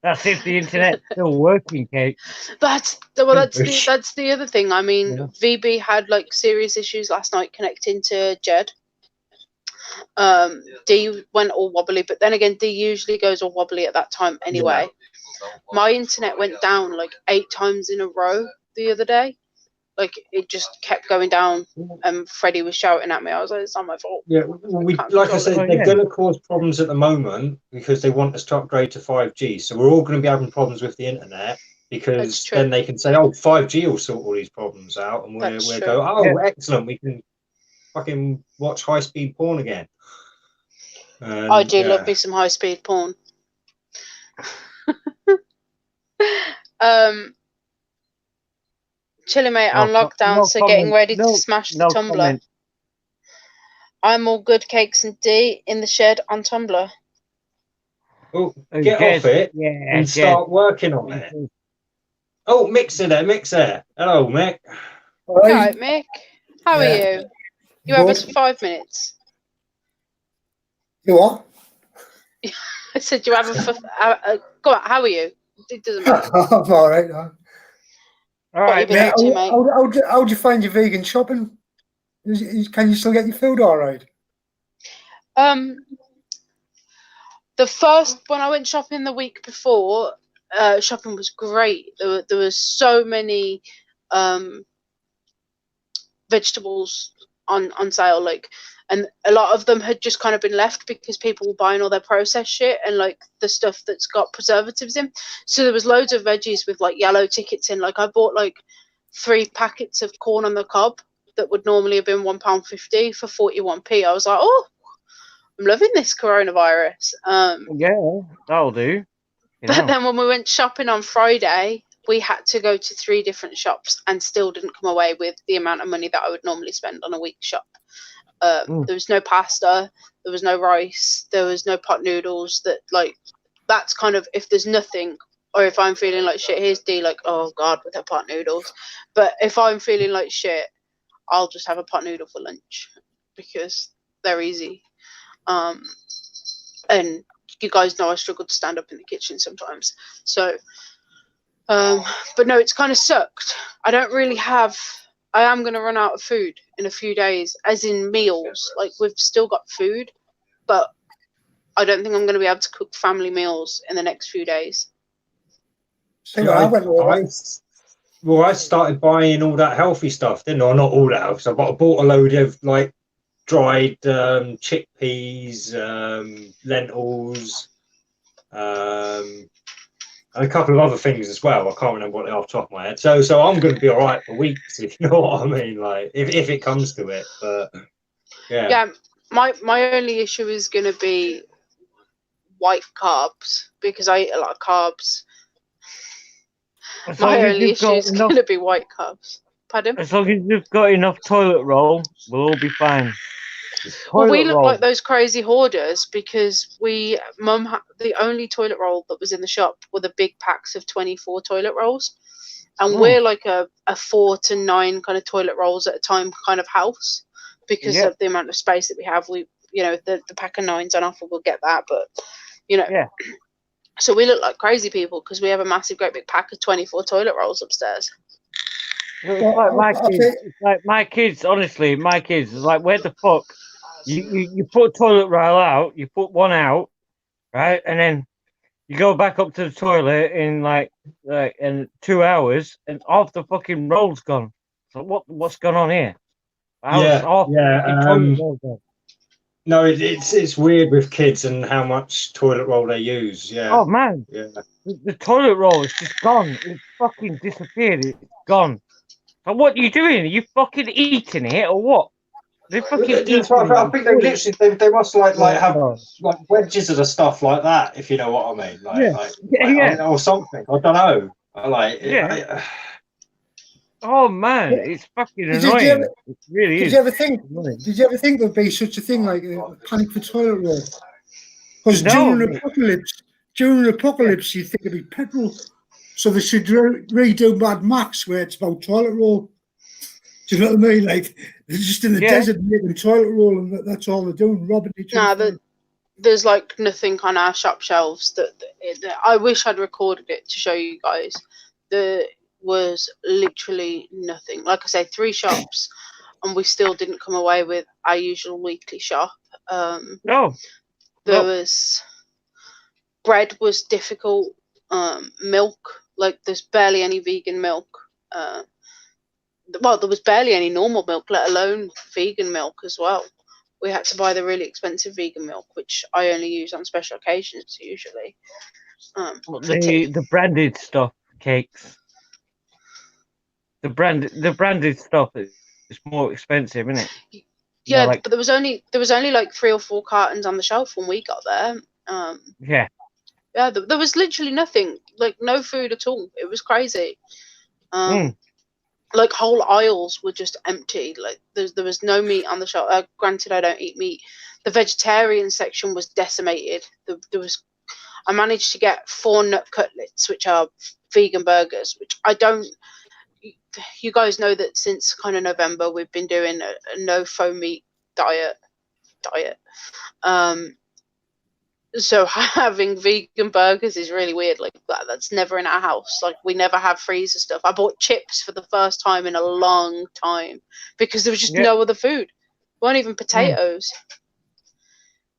that's if the internet's still working, Kate. That's the other thing. I mean, Yeah. VB had like serious issues last night connecting to Jed. D went all wobbly, but then again, D usually goes all wobbly at that time anyway. My internet went down like 8 times in a row the other day. Like it just kept going down, and Freddie was shouting at me. I was like, "It's not my fault." yeah, like I said, they're going to cause problems at the moment because they want us to upgrade to 5G. So we're all going to be having problems with the internet because then they can say, "Oh, 5G will sort all these problems out," and we'll go, "Oh, excellent, we can fucking watch high-speed porn again." I do love me some high-speed porn. Chilly mate on lockdown, so getting ready to smash the tumbler. Comment. I'm all good, Cakes and D in the shed on Tumblr. Oh, get off it and start working on it. Oh, Mick's there. Hello, Mick. Hi, Mick. How are you? You have us for 5 minutes. You what? I said you have go on, how are you? It doesn't matter. I'm all right. All right, mate. How'd you find your vegan shopping? Can you still get your food all right? The first when I went shopping the week before, shopping was great. There was so many vegetables on sale, like, and a lot of them had just kind of been left because people were buying all their processed shit and like the stuff that's got preservatives in. So there was loads of veggies with like yellow tickets in. Like I bought like 3 packets of corn on the cob that would normally have been £1.50 for 41p. I was like, oh, I'm loving this coronavirus. Yeah, that'll do. But then when we went shopping on Friday, we had to go to 3 different shops and still didn't come away with the amount of money that I would normally spend on a week shop. There was no pasta, there was no rice, there was no pot noodles. That's kind of, if there's nothing, or if I'm feeling like shit, here's D like, oh God, with her pot noodles. But if I'm feeling like shit, I'll just have a pot noodle for lunch because they're easy. And you guys know I struggle to stand up in the kitchen sometimes. So, but no, it's kind of sucked. I am going to run out of food in a few days, as in meals. Like, we've still got food, but I don't think I'm going to be able to cook family meals in the next few days. I started buying all that healthy stuff, didn't I? Not all that healthy stuff, but I bought a load of like dried chickpeas, lentils, and a couple of other things as well. I can't remember what they are off the top of my head. So I'm going to be all right for weeks, if you know what I mean. Like if it comes to it, but yeah. Yeah, my only issue is going to be white carbs because I eat a lot of carbs. My only issue is going to be white carbs. Pardon? As long as you've got enough toilet roll, we'll all be fine. Well, we look like those crazy hoarders because Mum had the only toilet roll that was in the shop were the big packs of 24 toilet rolls, and we're like a 4 to 9 kind of toilet rolls at a time kind of house because of the amount of space that we have. We, the pack of 9s on offer, we'll get that, but so we look like crazy people because we have a massive, great big pack of 24 toilet rolls upstairs. It's like my kids. It's like my kids. Honestly, my kids. It's like, where the fuck? You put a toilet roll out. You put one out, right, and then you go back up to the toilet in like in 2 hours, and half the fucking roll's gone. So what's going on here? No, it's weird with kids and how much toilet roll they use. Yeah. Oh man. Yeah. The toilet roll is just gone. It's fucking disappeared. It's gone. And what are you doing? Are you fucking eating it or what? They fucking eating it. I think they literally they must like have like wedges of the stuff like that, if you know what I mean. Or something. I don't know. Oh man, it's fucking annoying. It really is. Did you ever think there'd be such a thing like a panic for toilet roll? Because No, during an apocalypse, you think it'd be petrol. So they should redo Mad Max, where it's about toilet roll. Do you know what I mean? Like, they're just in the desert making toilet roll, and that's all they're doing, robbing each other. There's like nothing on our shop shelves that I wish I'd recorded it to show you guys. There was literally nothing. Like I say, 3 shops, and we still didn't come away with our usual weekly shop. no. There was bread was difficult. Milk, like there's barely any vegan milk. Well, there was barely any normal milk, let alone vegan milk as well. We had to buy the really expensive vegan milk, which I only use on special occasions usually. The branded stuff, cakes. The branded stuff is more expensive, isn't it? Yeah, but there was only like 3 or 4 cartons on the shelf when we got there. Yeah. Yeah, there was literally nothing, like no food at all. It was crazy. Like whole aisles were just empty. Like there was no meat on the shelf. Granted, I don't eat meat. The vegetarian section was decimated. I managed to get 4 nut cutlets, which are vegan burgers, which I don't. You guys know that since kind of November we've been doing a no faux meat diet. So having vegan burgers is really weird. Like that's never in our house. Like we never have freezer stuff. I bought chips for the first time in a long time because there was just no other food. Weren't even potatoes.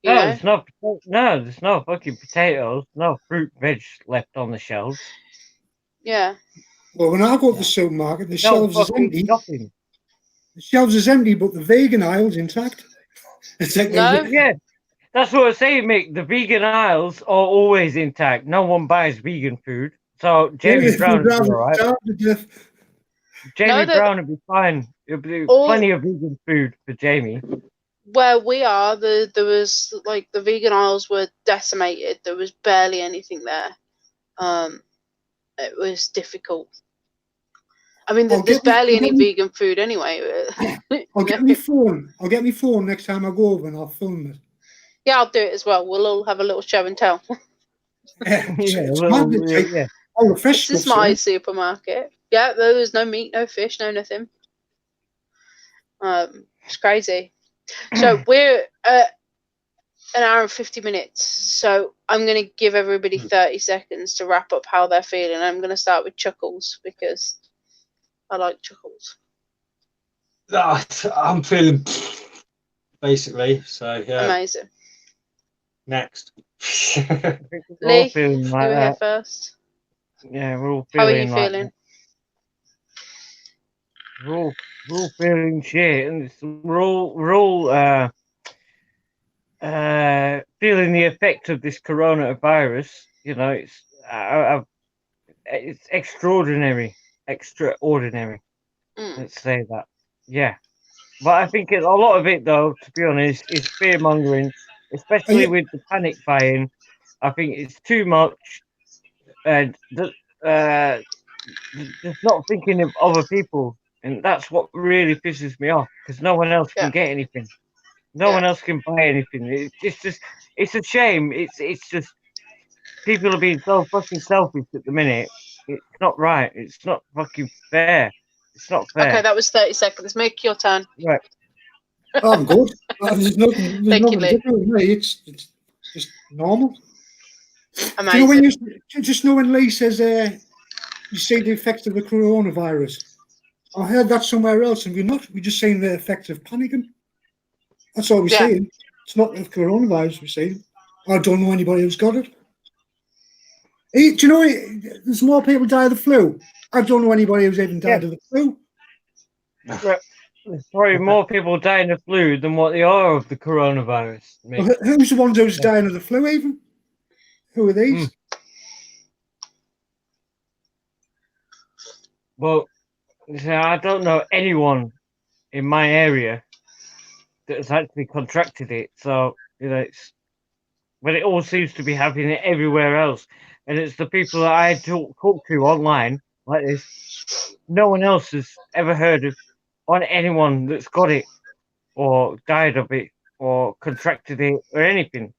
There's no fucking potatoes. No fruit, veg left on the shelves. Yeah. Well, when I go to the supermarket, the shelves is empty. Shopping. The shelves is empty, but the vegan aisle's intact. It's like Yeah. That's what I'm saying, Mick. The vegan aisles are always intact. No one buys vegan food. So Jamie Brown will be all right. Jamie Brown will be fine. There'll be plenty of vegan food for Jamie. Where we are, there was like the vegan aisles were decimated. There was barely anything there. It was difficult. I mean, there's barely any vegan food anyway. I'll get my phone. I'll get my phone next time I go over and I'll film it. Yeah, I'll do it as well. We'll all have a little show and tell. This is my supermarket. Yeah, there's no meat, no fish, no nothing. It's crazy. So we're at an hour and 50 minutes. So I'm going to give everybody 30 seconds to wrap up how they're feeling. I'm going to start with Chuckles because I like Chuckles. I'm feeling basically. So yeah. Amazing. Next. Lee, you were here first. Yeah, we're all feeling. How are you feeling? We're all feeling shit, and we're all feeling the effect of this coronavirus. You know, it's extraordinary. Let's say that. Yeah, but I think a lot of it, though, to be honest, is fear mongering. Especially with the panic buying, I think it's too much, and just not thinking of other people, and that's what really pisses me off because no one else can get anything, no one else can buy anything. It's a shame. It's just people are being so fucking selfish at the minute. It's not right. It's not fucking fair. It's not fair. Okay, that was 30 seconds. Make your turn. Right. I'm good. There's nothing different with me. It's just normal. Amazing. Do you know when Lee says you see the effects of the coronavirus? I heard that somewhere else, and we're not. We're just seeing the effects of panicking. That's all we're seeing. It's not the coronavirus we're seeing. I don't know anybody who's got it. Do you know there's more people die of the flu? I don't know anybody who's even died of the flu. There's probably more people dying of flu than what they are of the coronavirus. Well, who's the ones who's dying of the flu even? Who are these? Well, I don't know anyone in my area that has actually contracted it. So, but it all seems to be happening everywhere else. And it's the people that I talk to online like this. No one else has ever heard of on anyone that's got it or died of it or contracted it or anything.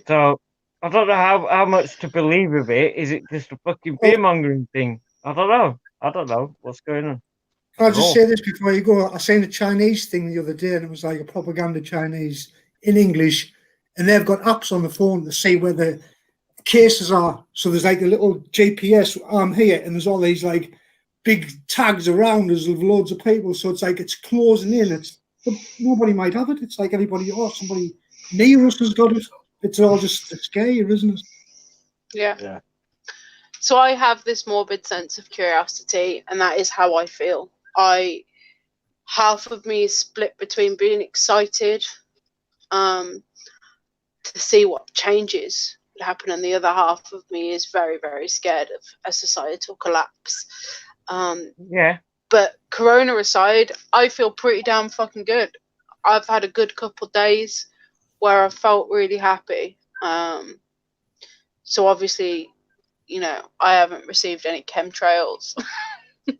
So I don't know how much to believe of it. Is it just a fucking fear mongering thing? I don't know. I don't know what's going on. Can I just say this before you go? I seen a Chinese thing the other day, and it was like a propaganda Chinese in English, and they've got apps on the phone to see where the cases are. So there's like a little GPS arm here, and there's all these like big tags around us of loads of people. So it's like it's closing in. But nobody might have it. It's like anybody or somebody near us has got it. It's all just scary, isn't it? Yeah. So I have this morbid sense of curiosity, and that is how I feel. Half of me is split between being excited to see what changes would happen, and the other half of me is very, very scared of a societal collapse. But Corona aside, I feel pretty damn fucking good. I've had a good couple of days where I felt really happy. So obviously, you know, I haven't received any chemtrails. Do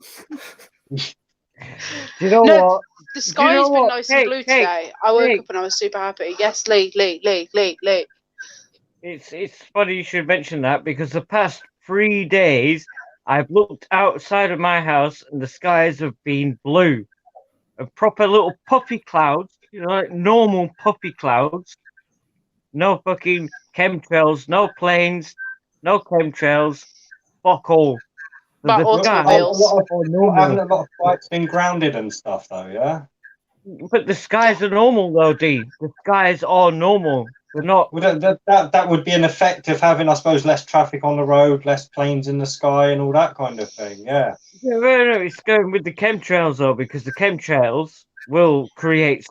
you know what? The sky's been nice and blue today. I woke up and I was super happy. Yes, Lee. It's funny you should mention that, because the past 3 days I've looked outside of my house and the skies have been blue. A proper little puffy clouds, you know, like normal puffy clouds. No fucking chemtrails, no planes, no chemtrails. Fuck all. But automobiles. Haven't a lot of flights been grounded and stuff though, yeah? But the skies are normal though, D. The skies are normal. They're not. Well, that would be an effect of having, I suppose, less traffic on the road, less planes in the sky, and all that kind of thing. Yeah. Yeah, no, it's going with the chemtrails though, because the chemtrails will create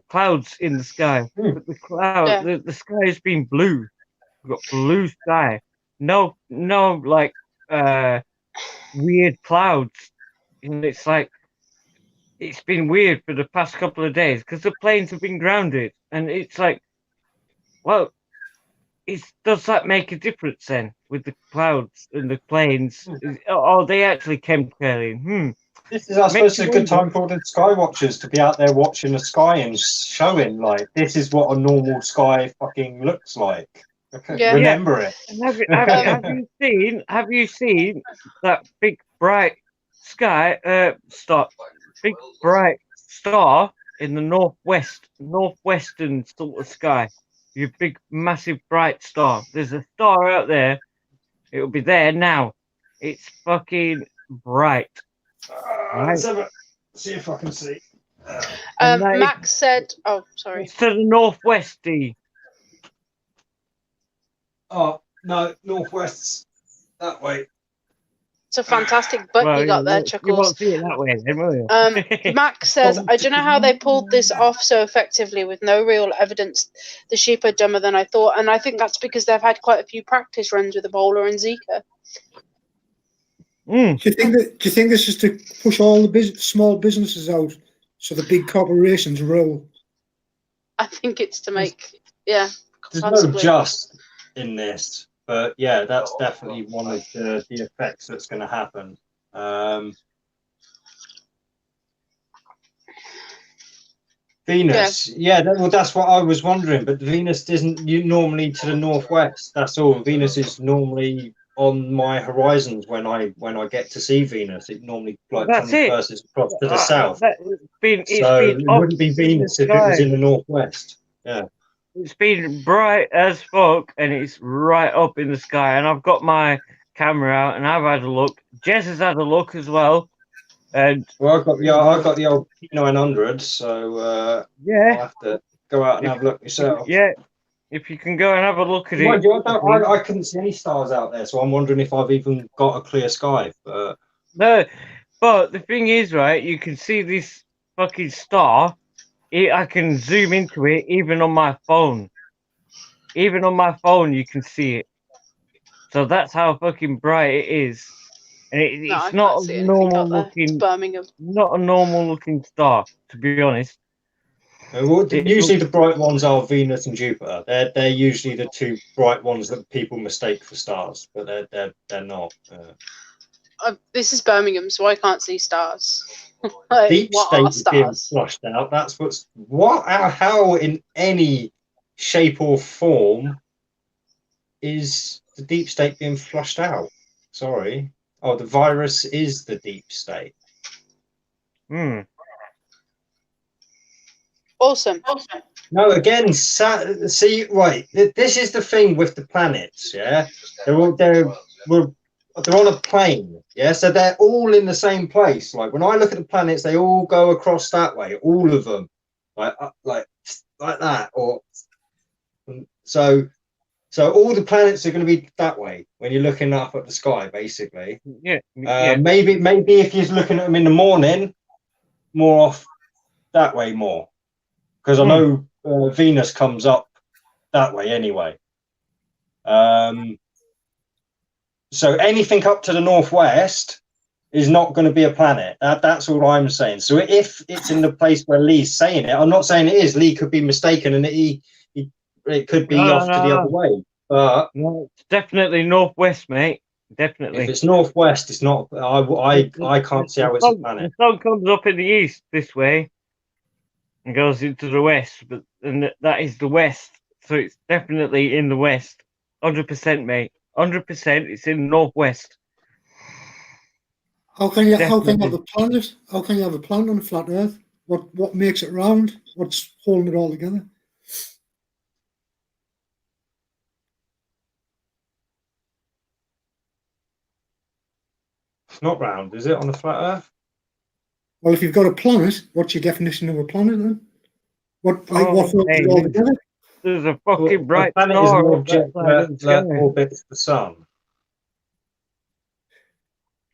clouds in the sky. But the sky has been blue. We've got blue sky. No, like weird clouds. And it's like, it's been weird for the past couple of days because the planes have been grounded, and it's like, well, does that make a difference then with the clouds and the planes? Are they actually chemtrailing? This is, I suppose, a good time for all the sky watchers to be out there watching the sky and showing, like, this is what a normal sky fucking looks like. Okay, remember it. Have you seen that big bright sky big bright star in the northwestern sort of sky? Your big massive bright star. There's a star out there. It'll be there now. It's fucking bright. Let's see if I can see. Max said, "Oh, sorry." It's to the northwest, D. Oh no, northwest that way. It's a fantastic butt you got there, Chuckles. You won't see it that way, then, will you? Max says, I don't know how they pulled this off so effectively with no real evidence. The sheep are dumber than I thought, and I think that's because they've had quite a few practice runs with Ebola and Zika. Do you think this is to push all the small businesses out so the big corporations roll? I think it's to make, There's no just in this. But yeah, that's definitely one of the effects that's going to happen. Venus, well, that's what I was wondering. But Venus isn't normally to the northwest. That's all. Venus is normally on my horizons when I get to see Venus. It normally traverses across to the south. So it wouldn't be Venus if it was in the northwest. Yeah. It's been bright as fuck, and it's right up in the sky. And I've got my camera out, and I've had a look. Jess has had a look as well. And I've got the old P900, so I'll have to go out and have a look myself. Yeah, if you can go and have a look at it. I couldn't see any stars out there, so I'm wondering if I've even got a clear sky. But no, but the thing is, right? You can see this fucking star. I can zoom into it even on my phone. Even on my phone, you can see it. So that's how fucking bright it is. And it's not a normal looking. Birmingham. Not a normal looking star, to be honest. Usually the bright ones are Venus and Jupiter. They're usually the two bright ones that people mistake for stars, but they're not. This is Birmingham, so I can't see stars. Deep state is being flushed out. That's how in any shape or form is the deep state being flushed out. Sorry. Oh, the virus is the deep state. Awesome. No, again, see, right. This is the thing with the planets. Yeah, they're on a plane. Yeah, so they're all in the same place. Like when I look at the planets, they all go across that way. All of them, like that. Or so all the planets are going to be that way when you're looking up at the sky, basically. Yeah. Maybe if you're looking at them in the morning, more off that way more, because I know Venus comes up that way anyway. So anything up to the northwest is not going to be a planet. That's all I'm saying. So if it's in the place where Lee's saying it, I'm not saying it is. Lee could be mistaken, and it could be off to the other way. But no, it's definitely northwest, mate. Definitely. If it's northwest, it's not. I can't see how it's a planet. The sun comes up in the east this way and goes into the west, but that is the west. So it's definitely in the west. 100%, mate. 100%. It's in the northwest. How can you have a planet? How can you have a planet on a flat Earth? What makes it round? What's holding it all together? It's not round, is it, on a flat Earth? Well, if you've got a planet, what's your definition of a planet then? What holds it all together? There's a fucking bright planet star is an up object that orbits the sun.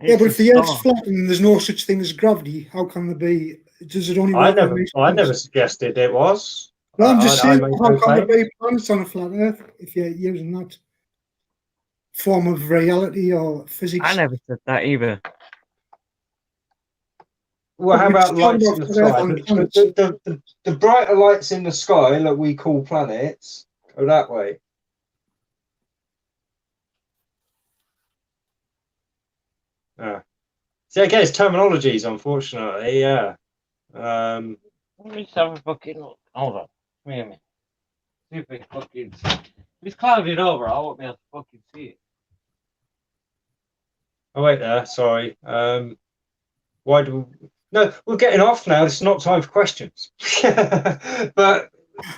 Yeah, but if the Earth's flat and there's no such thing as gravity, how can there be? Does it only? I never suggested it was. No, I'm just saying, how can there be planets on a flat Earth if you're using that form of reality or physics? I never said that either. Well, how about lights in the sky? The brighter lights in the sky that we call planets go that way. See, again, it's terminologies, unfortunately. Yeah. Let me just have a fucking look. Hold on. Wait a minute. See if it fucking. If it's clouded over, I won't be able to fucking see it. Oh wait, there. Sorry. Why do we? No, we're getting off now. It's not time for questions. But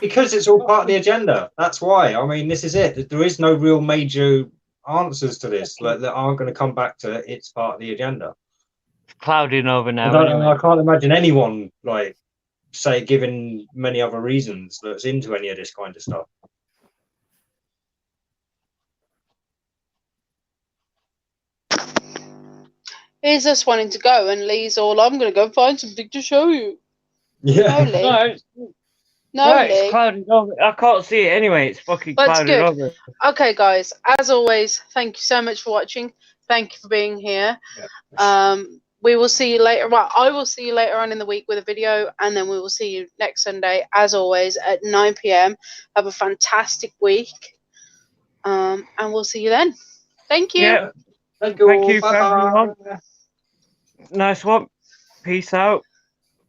because it's all part of the agenda, that's why. I mean, this is it. There is no real major answers to this that aren't going to come back to it's part of the agenda. It's clouding over now. I can't imagine anyone giving many other reasons that's into any of this kind of stuff. Here's us wanting to go, and Lee's all, I'm going to go find something to show you. Yeah. No, Lee. No, it's clouded over. I can't see it anyway. It's fucking clouded over. Okay, guys. As always, thank you so much for watching. Thank you for being here. Yeah. We will see you later. Well, I will see you later on in the week with a video, and then we will see you next Sunday, as always, at 9 p.m. Have a fantastic week, and we'll see you then. Thank you. Yeah. Thank you. Thank you for everyone. Nice one. Peace out.